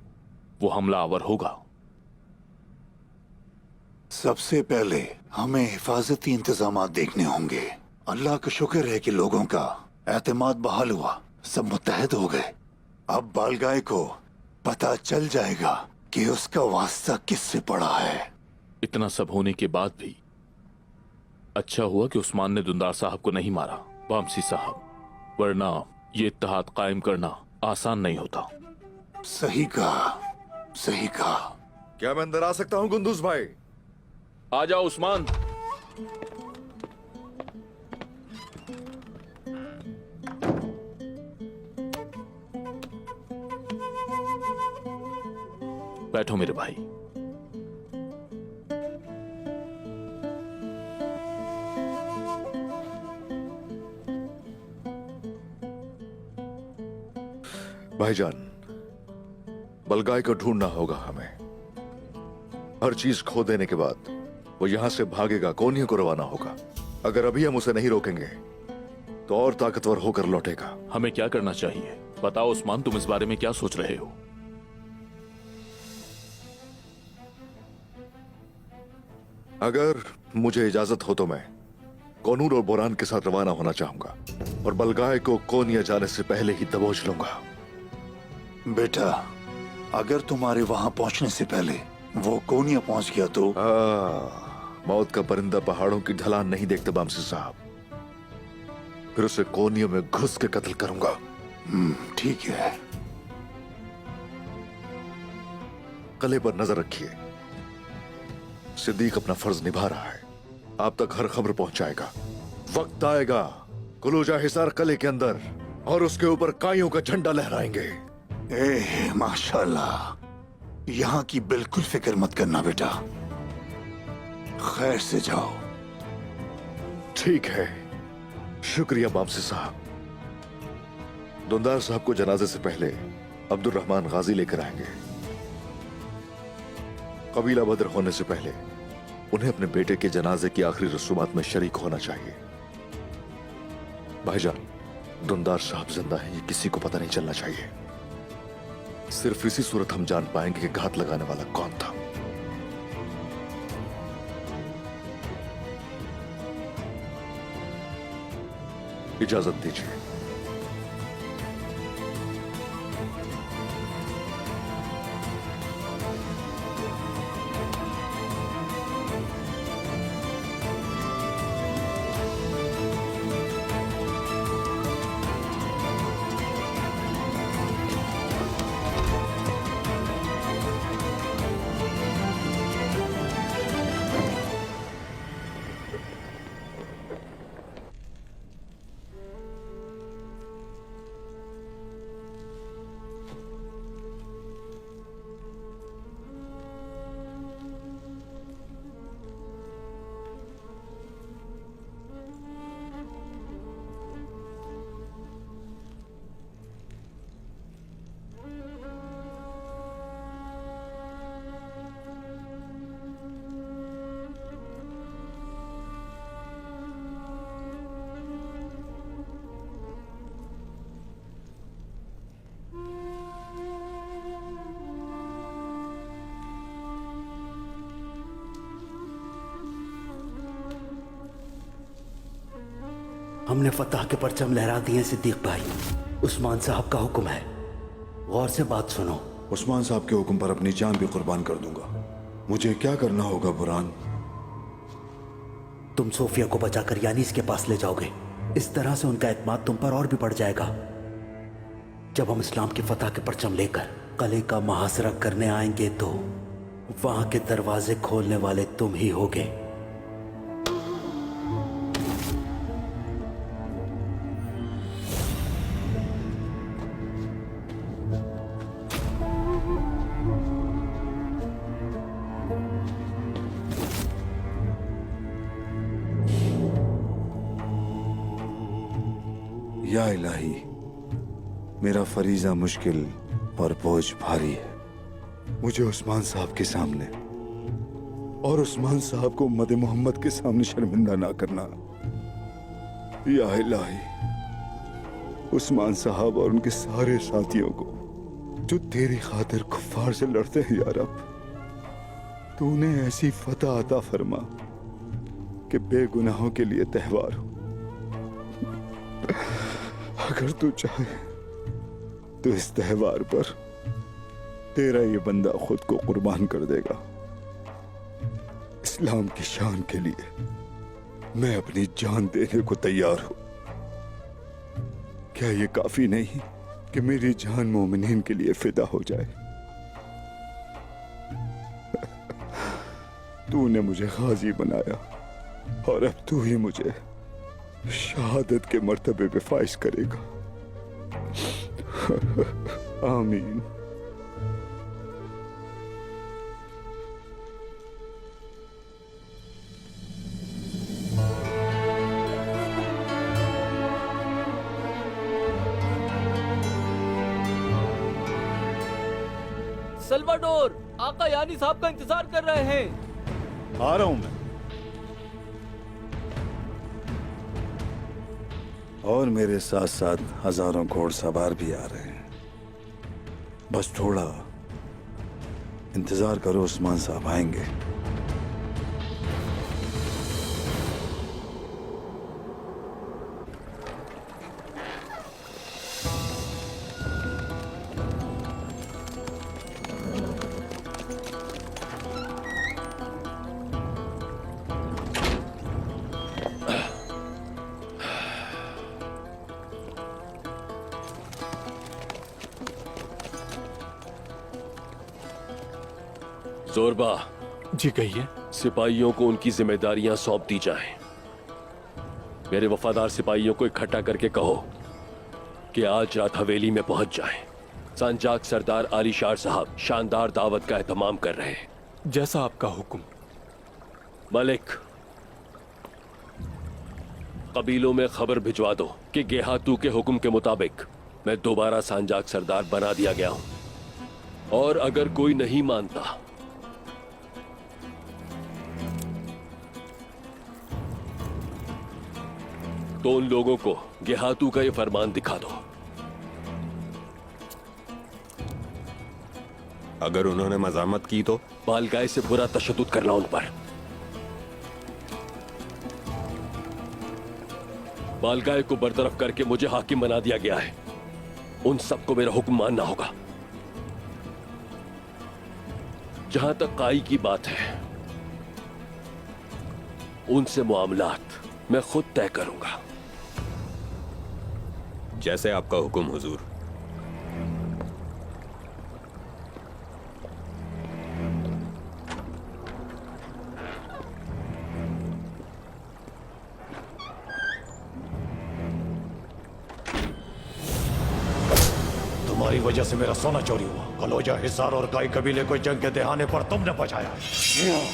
वो हमलावर होगा। सबसे पहले हमें हिफाजती इंतजाम देखने होंगे। अल्लाह का शुक्र है कि लोगों का एतमाद बहाल हुआ, सब मुत्तहद हो गए। अब बालगाय को पता चल जाएगा कि उसका वास्ता किससे पड़ा है। इतना सब होने के बाद भी अच्छा हुआ कि उस्मान ने दुंदार साहब को नहीं मारा, वामसी साहब, वरना ये इत्तेहाद कायम करना आसान नहीं होता। सही कहा, सही कहा। क्या मैं अंदर आ सकता हूँ गुंदूज भाई? आ जाओ उस्मान। बैठो मेरे भाई। भाईजान, बलगाय को ढूंढना होगा हमें। हर चीज खो देने के बाद वो यहां से भागेगा, कोनियों को रवाना होगा। अगर अभी हम उसे नहीं रोकेंगे तो और ताकतवर होकर लौटेगा। हमें क्या करना चाहिए बताओ उस्मान, तुम इस बारे में क्या सोच रहे हो? अगर मुझे इजाजत हो तो मैं कोनूर और बोरान के साथ रवाना होना चाहूंगा और बलगाय को कोनिया जाने से पहले ही दबोच लूंगा। बेटा, अगर तुम्हारे वहां पहुंचने से पहले वो कोनिया पहुंच गया तो? मौत का परिंदा पहाड़ों की ढलान नहीं देखते बामसी साहब। फिर उसे कोनियों में घुस के कत्ल करूंगा। ठीक है। कले पर नजर रखिए, सिद्दीक अपना फर्ज निभा रहा है, आप तक हर खबर पहुंचाएगा। वक्त आएगा कुलूजा हिसार कले के अंदर और उसके ऊपर काइयों का झंडा लहराएंगे। माशाल्लाह, यहाँ की बिल्कुल फिक्र मत करना बेटा, खैर से जाओ। ठीक है, शुक्रिया बामसी साहब। दुंदार साहब को जनाजे से पहले अब्दुल रहमान गाजी लेकर आएंगे। कबीला बद्र होने से पहले उन्हें अपने बेटे के जनाजे की आखिरी रसूमात में शरीक होना चाहिए। भाईजान, दुंदार साहब जिंदा है, ये किसी को पता नहीं चलना चाहिए। सिर्फ इसी सूरत हम जान पाएंगे कि घात लगाने वाला कौन था। इजाजत दीजिए। हमने फतह के परचम लहरा दिए सिद्दीक भाई। उस्मान साहब का हुक्म है, गौर से बात सुनो। उस्मान साहब के हुक्म पर अपनी जान भी कुर्बान कर दूंगा। मुझे क्या करना होगा बुरहान? तुम सोफिया को बचाकर यानीस के पास ले जाओगे। इस तरह से उनका एतमाद तुम पर और भी बढ़ जाएगा। जब हम इस्लाम की फतह के परचम लेकर कले का मुहासरा करने आएंगे तो वहां के दरवाजे खोलने वाले तुम ही होगे। या इलाही, मेरा फरीजा मुश्किल और बोझ भारी है। मुझे उस्मान साहब के सामने और उस्मान साहब को उम्मत मोहम्मद के सामने शर्मिंदा ना करना। या इलाही, उस्मान साहब और उनके सारे साथियों को जो तेरी खातिर कुफ्फार से लड़ते हैं, या रब, तूने ऐसी फतह अता फरमा कि बेगुनाहों के लिए त्योहार हो। अगर तू चाहे तो इस त्योहार पर तेरा ये बंदा खुद को कुर्बान कर देगा। इस्लाम की शान के लिए मैं अपनी जान देने को तैयार हूं। क्या ये काफी नहीं कि मेरी जान मोमिनीन के लिए फिदा हो जाए? तूने मुझे गाजी बनाया और अब तू ही मुझे शहादत के मर्तबे पे फाइज करेगा। आमीन। सल्वाडोर, आका यानी साहब का इंतजार कर रहे हैं। आ रहा हूं मैं। और मेरे साथ साथ हजारों घोड़सवार भी आ रहे हैं। बस थोड़ा इंतजार करो, उस्मान साहब आएंगे। जोरबा जी कहिए। सिपाहियों को उनकी जिम्मेदारियां सौंप दी जाएं। मेरे वफादार सिपाहियों को इकट्ठा करके कहो कि आज रात हवेली में पहुंच जाएं। संजाक सरदार आलीशार साहब शानदार दावत का एहतमाम कर रहे हैं। जैसा आपका हुक्म। मलिक, कबीलों में खबर भिजवा दो कि गेहातू के हुक्म के मुताबिक मैं दोबारा संजाक सरदार बना दिया गया हूं। और अगर कोई नहीं मानता तो उन लोगों को गेहातू का ये फरमान दिखा दो। अगर उन्होंने मजामत की तो? बालगाय से बुरा तशद्दुद करना उन पर। बालगाय को बरतरफ करके मुझे हाकिम बना दिया गया है। उन सबको मेरा हुक्म मानना होगा। जहां तक काई की बात है, उनसे मामलात मैं खुद तय करूंगा। जैसे आपका हुक्म हुजूर। तुम्हारी वजह से मेरा सोना चोरी हुआ। कलोजा, हिसार और गाय कबीले को जंग के दहाने पर तुमने बचाया।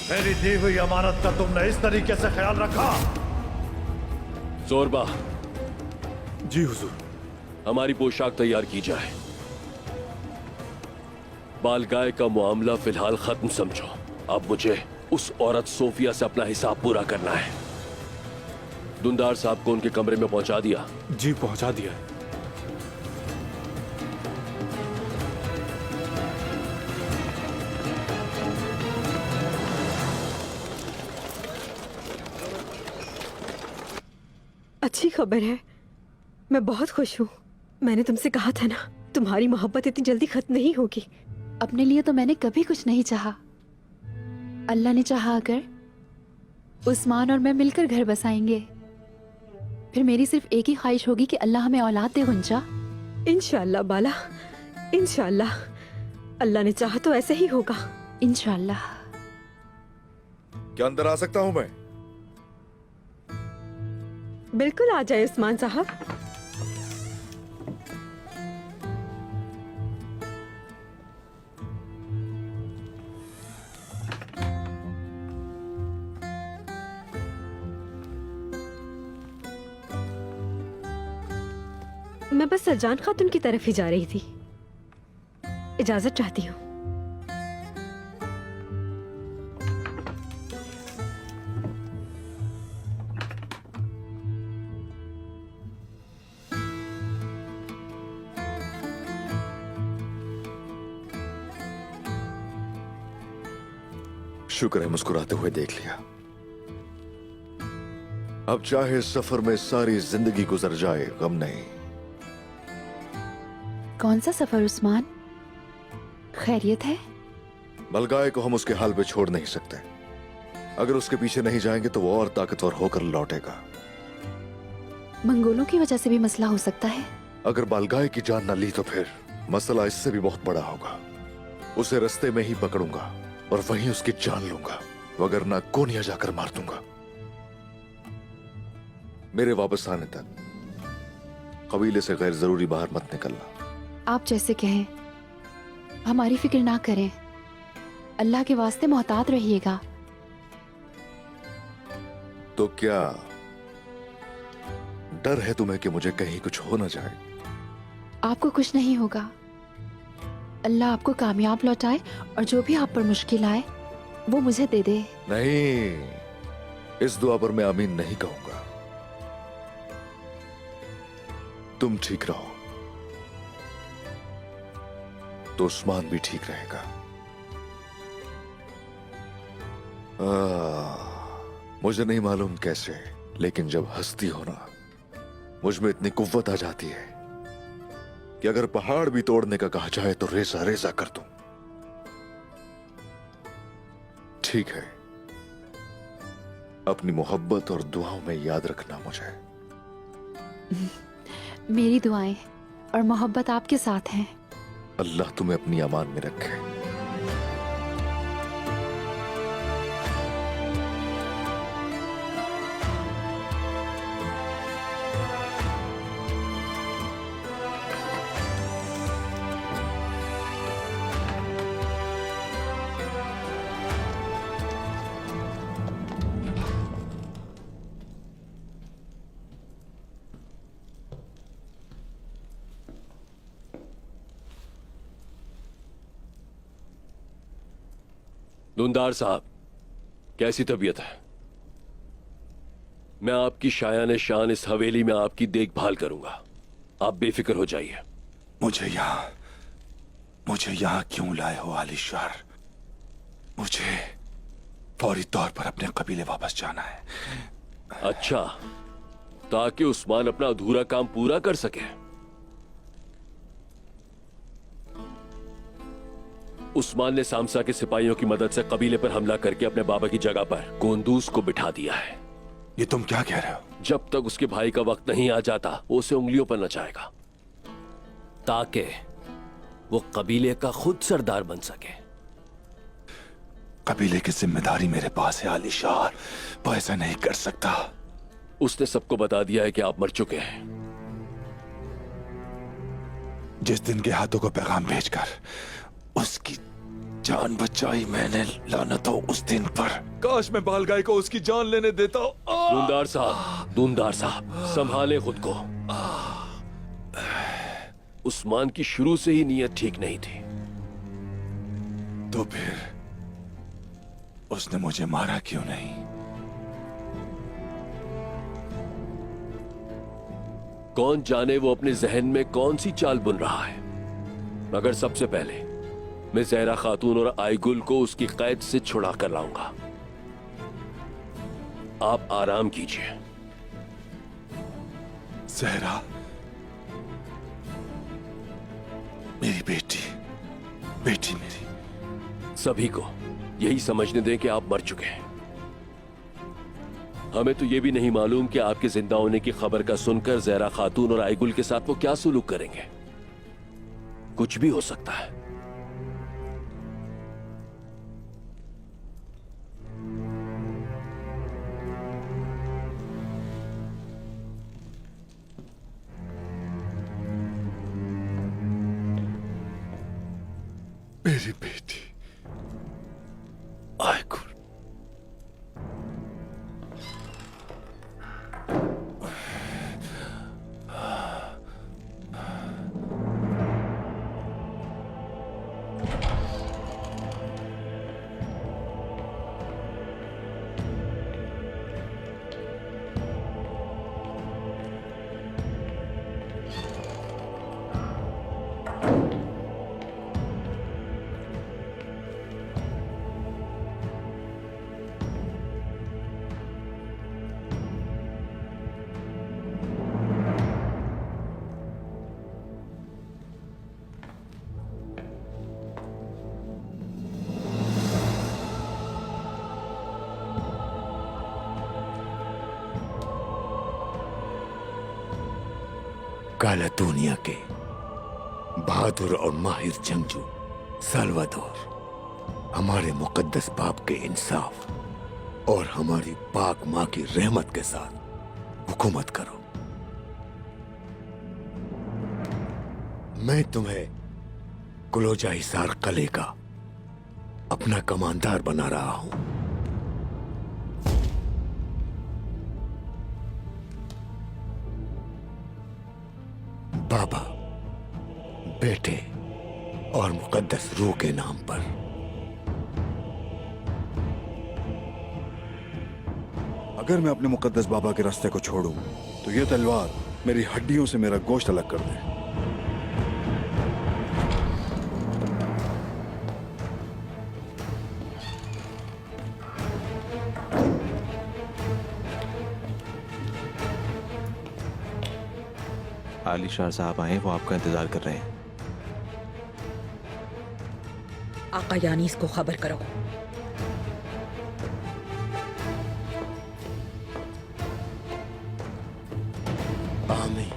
मेरी दी हुई अमानत का तुमने इस तरीके से ख्याल रखा। जोरबा। जी हुजूर। हमारी पोशाक तैयार की जाए। बालगाय का मामला फिलहाल खत्म समझो। अब मुझे उस औरत सोफिया से अपना हिसाब पूरा करना है। दुंदार साहब को उनके कमरे में पहुंचा दिया? जी पहुंचा दिया। अच्छी खबर है, मैं बहुत खुश हूँ। मैंने तुमसे कहा था ना, तुम्हारी मोहब्बत इतनी जल्दी खत्म नहीं होगी। अपने लिए तो मैंने कभी कुछ नहीं चाहा। अल्लाह ने चाहा अगर उस्मान और मैं मिलकर घर बसाएंगे, फिर मेरी सिर्फ एक ही ख्वाहिश होगी कि अल्लाह हमें औलाद दे। गुंजा, इंशाअल्लाह बाला, इंशाअल्लाह। अल्लाह ने चाहा तो ऐसे ही होगा। इंशाअल्लाह। क्या अंदर आ सकता हूं मैं? बिल्कुल आ जाए उस्मान साहब। मैं बस सरजान खातून की तरफ ही जा रही थी। इजाजत चाहती हूँ। शुक्र है मुस्कुराते हुए देख लिया। अब चाहे सफर में सारी जिंदगी गुजर जाए, गम नहीं। कौन सा सफर उस्मान? खैरियत है? बलगाय को हम उसके हाल पे छोड़ नहीं सकते। अगर उसके पीछे नहीं जाएंगे तो वो और ताकतवर होकर लौटेगा। मंगोलों की वजह से भी मसला हो सकता है। अगर बालगाय की जान न ली तो फिर मसला इससे भी बहुत बड़ा होगा। उसे रास्ते में ही पकड़ूंगा और वहीं उसकी जान लूंगा, वगरना कोनिया जाकर मार दूंगा। मेरे वापस आने तक कबीले से गैर जरूरी बाहर मत निकलना। आप जैसे कहें। हमारी फिक्र ना करें। अल्लाह के वास्ते मोहतात रहिएगा। तो क्या डर है तुम्हें कि मुझे कहीं कुछ हो ना जाए? आपको कुछ नहीं होगा। अल्लाह आपको कामयाब लौटाए और जो भी आप पर मुश्किल आए वो मुझे दे दे। नहीं, इस दुआ पर मैं आमीन नहीं कहूंगा। तुम ठीक रहो तो उस्मान भी ठीक रहेगा। मुझे नहीं मालूम कैसे, लेकिन जब हंसती हो ना, मुझ में इतनी कुव्वत आ जाती है कि अगर पहाड़ भी तोड़ने का कहा जाए तो रेजा रेजा कर दूं। ठीक है, अपनी मोहब्बत और दुआओं में याद रखना मुझे। मेरी दुआएं और मोहब्बत आपके साथ हैं। अल्लाह तुम्हें अपनी अमान में रखे। दुंदार साहब, कैसी तबीयत है? मैं आपकी शायान शान इस हवेली में आपकी देखभाल करूंगा। आप बेफिक्र हो जाइए। मुझे यहाँ मुझे यहाँ क्यों लाए हो आलिशार? मुझे फौरी तौर पर अपने कबीले वापस जाना है। अच्छा, ताकि उस्मान अपना अधूरा काम पूरा कर सके। उस्मान ने सामसा के सिपाहियों की मदद से कबीले पर हमला करके अपने बाबा की जगह पर कुंदूस को बिठा दिया है। ये तुम क्या कह रहे हो? जब तक उसके भाई का वक्त नहीं आ जाता, वो उसे उंगलियों पर नचाएगा, ताकि वो कबीले का खुद सरदार बन सके। कबीले की जिम्मेदारी मेरे पास है आलिशार, वो ऐसा नहीं कर सकता। उसने सबको बता दिया है कि आप मर चुके हैं। जिस दिन के हाथों को पैगाम भेजकर उसकी जान बचाई मैंने, लानत हो उस दिन पर। काश मैं बालगाय को उसकी जान लेने देता। दूनदार साहब, संभाले खुद को। उस्मान की शुरू से ही नीयत ठीक नहीं थी। तो फिर उसने मुझे मारा क्यों नहीं? कौन जाने वो अपने जहन में कौन सी चाल बुन रहा है। मगर सबसे पहले मैं जहरा खातून और आईगुल को उसकी कैद से छुड़ा कर लाऊंगा। आप आराम कीजिए। जहरा मेरी बेटी, बेटी मेरी। सभी को यही समझने दें कि आप मर चुके हैं। हमें तो यह भी नहीं मालूम कि आपके जिंदा होने की खबर का सुनकर जहरा खातून और आईगुल के साथ वो क्या सुलूक करेंगे। कुछ भी हो सकता है। मेरी बेटी आईगुल। काला दुनिया के बहादुर और माहिर जंगजू साल्वादोर, हमारे मुकद्दस बाप के इंसाफ और हमारी पाक माँ की रहमत के साथ हुकूमत करो। मैं तुम्हें कुलोजा हिसार कले का अपना कमांडर बना रहा हूं। बाबा, बेटे और मुकद्दस रूह के नाम पर। अगर मैं अपने मुकद्दस बाबा के रास्ते को छोड़ूं, तो ये तलवार मेरी हड्डियों से मेरा गोश्त अलग कर दे। आलिशार साहब आए, वो आपका इंतजार कर रहे हैं। आका यानीस को खबर करो। आमीन।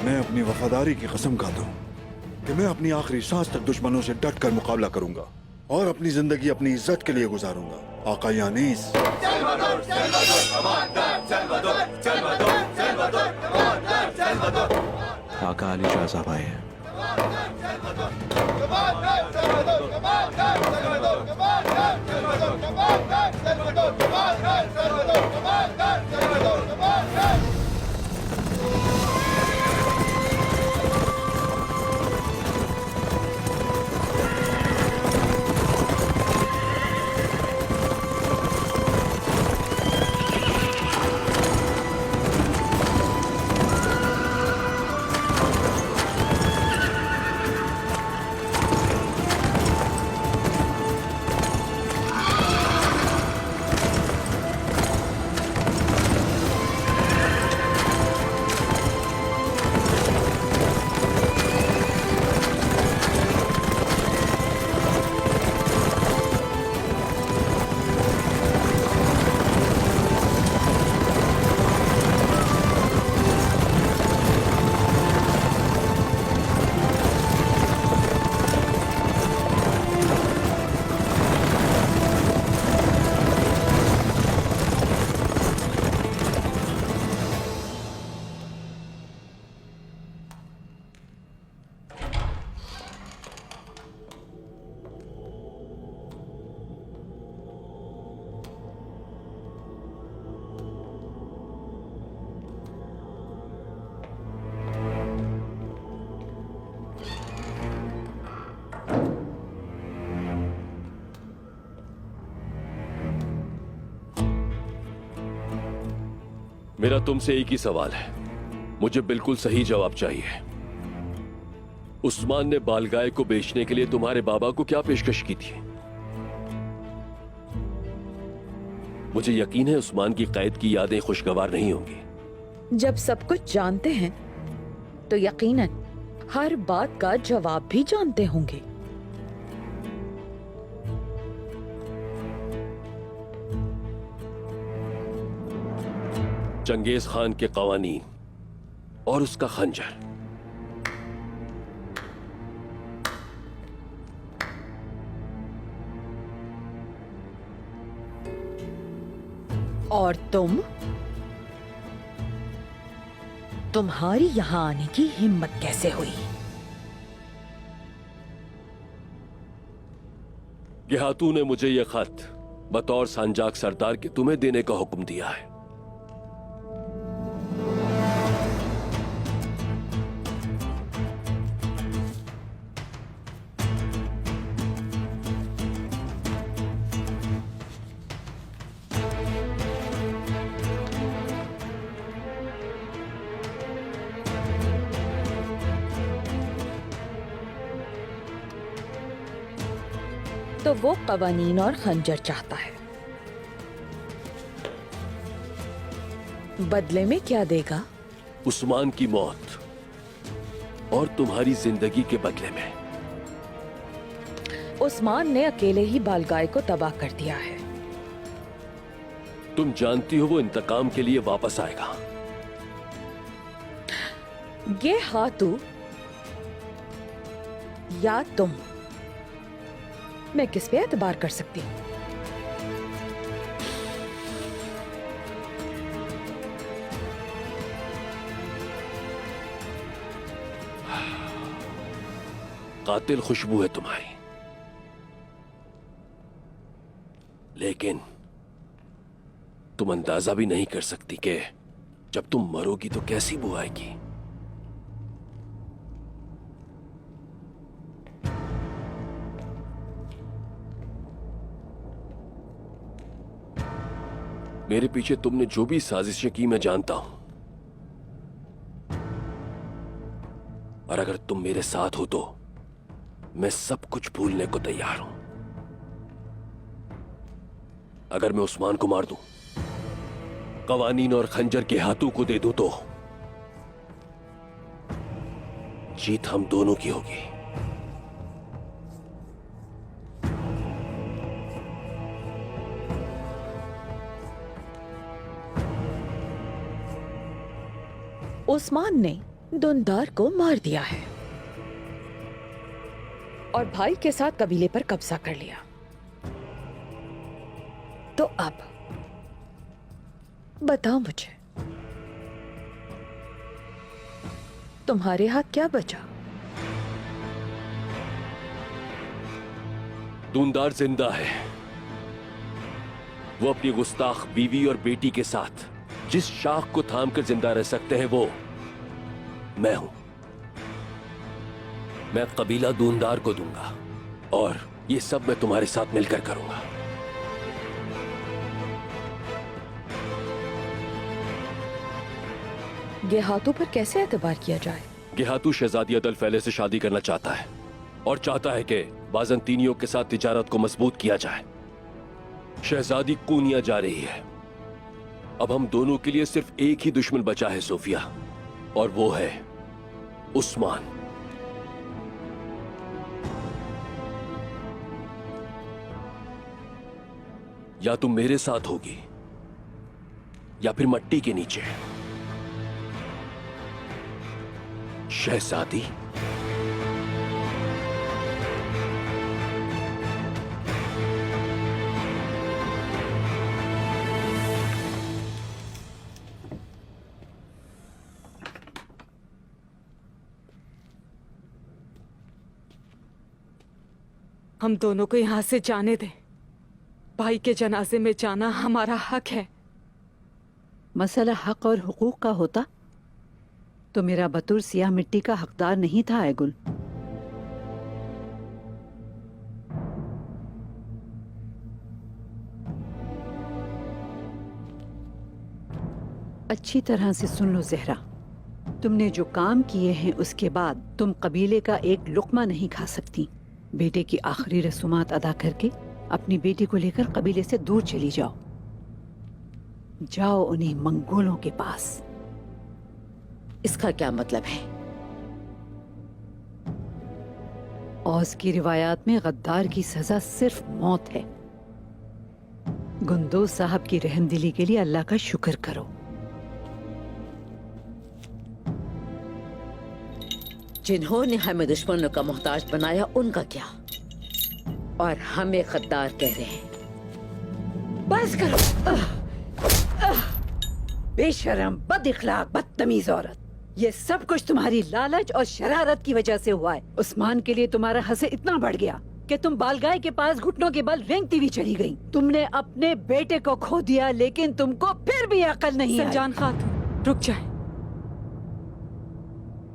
मैं अपनी वफादारी की कसम खाता हूं कि मैं अपनी आखिरी सांस तक दुश्मनों से डट कर मुकाबला करूंगा और अपनी जिंदगी अपनी इज्जत के लिए गुजारूंगा। आका यानीस। आका आलिशार साहब आए हैं। मेरा तुमसे एक ही सवाल है, मुझे बिल्कुल सही जवाब चाहिए। उस्मान ने बालगाय को बेचने के लिए तुम्हारे बाबा को क्या पेशकश की थी? मुझे यकीन है उस्मान की कैद की यादें खुशगवार नहीं होंगी। जब सब कुछ जानते हैं तो यकीनन हर बात का जवाब भी जानते होंगे। चंगेज खान के कवानीन और उसका खंजर। और तुम्हारी यहां आने की हिम्मत कैसे हुई? गेहातू ने मुझे यह खत बतौर सांजाक सरदार के तुम्हें देने का हुक्म दिया है। तो वो कवानीन और खंजर चाहता है। बदले में क्या देगा? उस्मान की मौत और तुम्हारी जिंदगी के बदले में। उस्मान ने अकेले ही बालगाय को तबाह कर दिया है। तुम जानती हो वो इंतकाम के लिए वापस आएगा। ये हाथू या तुम, मैं किस पे एतबार कर सकती हूँ? कातिल खुशबू है तुम्हारी, लेकिन तुम अंदाजा भी नहीं कर सकती कि जब तुम मरोगी तो कैसी बू आएगी। मेरे पीछे तुमने जो भी साजिशें की मैं जानता हूं, और अगर तुम मेरे साथ हो तो मैं सब कुछ भूलने को तैयार हूं। अगर मैं उस्मान को मार दूं, कवानीन और खंजर के हाथों को दे दूं तो जीत हम दोनों की होगी। उस्मान ने दुंदार को मार दिया है और भाई के साथ कबीले पर कब्जा कर लिया। तो अब बताओ मुझे, तुम्हारे हाथ क्या बचा? दुंदार जिंदा है। वो अपनी गुस्ताख बीवी और बेटी के साथ जिस शाख को थाम कर जिंदा रह सकते हैं वो मैं हूं। मैं कबीला दूंदार को दूंगा और ये सब मैं तुम्हारे साथ मिलकर करूंगा। गेहातू पर कैसे एतबार किया जाए? गेहातू शहजादी अदल फैले से शादी करना चाहता है और चाहता है कि बाजंतीनियों के साथ तिजारत को मजबूत किया जाए। शहजादी कूनिया जा रही है। अब हम दोनों के लिए सिर्फ एक ही दुश्मन बचा है सोफिया, और वो है उस्मान। या तुम मेरे साथ होगी या फिर मट्टी के नीचे। शहजादी, हम दोनों को यहाँ से जाने दें। भाई के जनाजे में जाना हमारा हक है। मसला हक और हुकूक का होता तो मेरा बतूर सियाह मिट्टी का हकदार नहीं था ऐगुल। अच्छी तरह से सुन लो जहरा, तुमने जो काम किए हैं उसके बाद तुम कबीले का एक लुक्मा नहीं खा सकती। बेटे की आखिरी रसूमात अदा करके अपनी बेटी को लेकर कबीले से दूर चली जाओ। जाओ उन्हीं मंगोलों के पास। इसका क्या मतलब है? औस की रिवायात में गद्दार की सजा सिर्फ मौत है। गुंदोज साहब की रहमदिली के लिए अल्लाह का शुक्र करो। जिन्होंने हमें दुश्मनों का मोहताज बनाया उनका क्या, और हमें गद्दार कह रहे हैं। बस करो। बेशरम, बदइखलाक, बदतमीज औरत, ये सब कुछ तुम्हारी लालच और शरारत की वजह से हुआ है। उस्मान के लिए तुम्हारा हंसे इतना बढ़ गया कि तुम बालगाय के पास घुटनों के बल रेंगती हुई चली गई। तुमने अपने बेटे को खो दिया, लेकिन तुमको फिर भी अकल नहीं आई। संजान खातून, रुक जाए,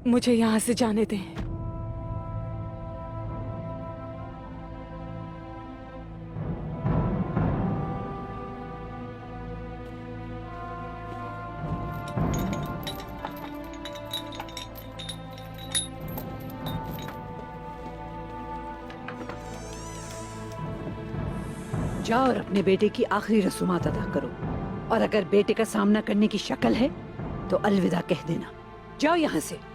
मुझे यहाँ से जाने दें। जाओ और अपने बेटे की आखिरी रसूमात अदा करो, और अगर बेटे का सामना करने की शक्ल है तो अलविदा कह देना। जाओ यहाँ से।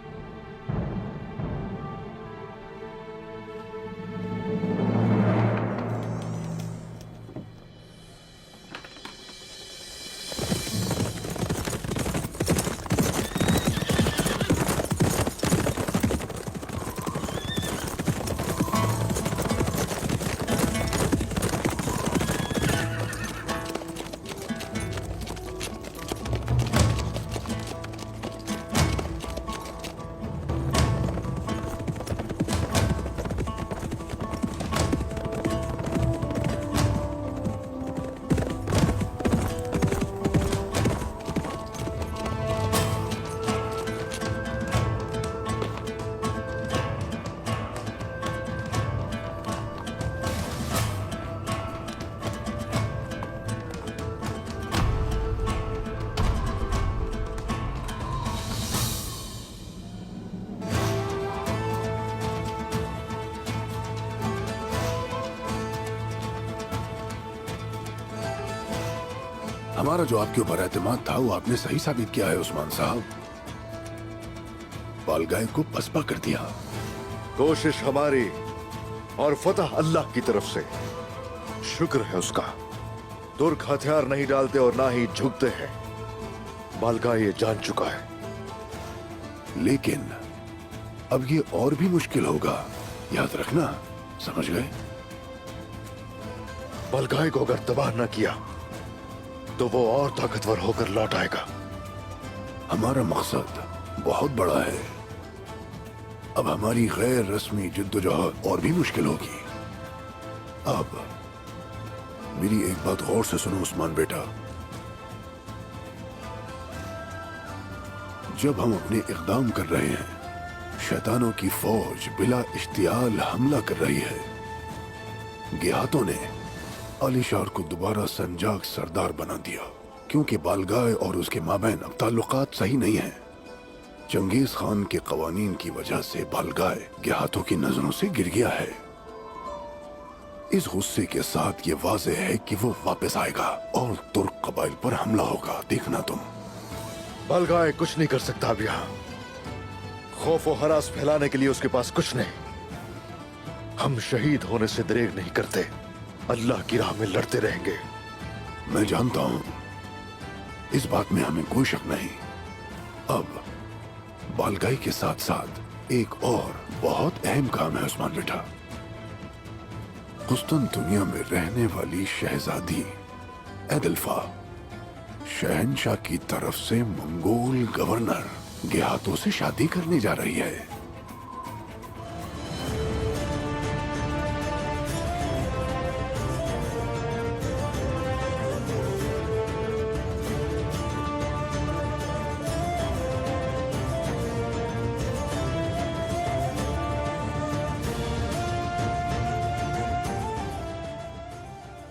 हमारा जो आपके ऊपर एतमाद था वो आपने सही साबित किया है उस्मान साहब। बालगाय को पसपा कर दिया। कोशिश हमारी और फतह अल्लाह की तरफ से, शुक्र है उसका। तुर्क हथियार नहीं डालते और ना ही झुकते हैं, बालगाय ये जान चुका है। लेकिन अब ये और भी मुश्किल होगा, याद रखना, समझ गए? बालगाय को अगर तबाह न किया तो वो और ताकतवर होकर लौट आएगा। हमारा मकसद बहुत बड़ा है। अब हमारी गैर रस्मी जिद्दोजहद और भी मुश्किल होगी। अब मेरी एक बात गौर से सुनो उस्मान बेटा, जब हम अपने इक़दाम कर रहे हैं, शैतानों की फौज बिला इश्तियाल हमला कर रही है। गिहातों ने अलीशार को दोबारा संजाक सरदार बना दिया, क्योंकि बालगाय और उसके माबैन अब ताल्लुकात सही नहीं हैं। चंगेज खान के कवानीन की वजह से बालगाय गिहातों की नजरों से गिर गया है। इस गुस्से के साथ ये वाज़ेह है कि वो वापस आएगा और तुर्क कबाइल पर हमला होगा, देखना तुम। बालगाय कुछ नहीं कर सकता अब यहाँ। खौफ और हरास फैलाने के लिए उसके पास कुछ नहीं। हम शहीद होने से दरेग नहीं करते, अल्लाह की राह में लड़ते रहेंगे। मैं जानता हूं, इस बात में हमें कोई शक नहीं। अब बालगाई के साथ साथ एक और बहुत अहम काम है उस्मान बेटा। कुस्तुनतुनिया में रहने वाली शहजादी एदिल्फा शहनशाह की तरफ से मंगोल गवर्नर गिहातों से शादी करने जा रही है।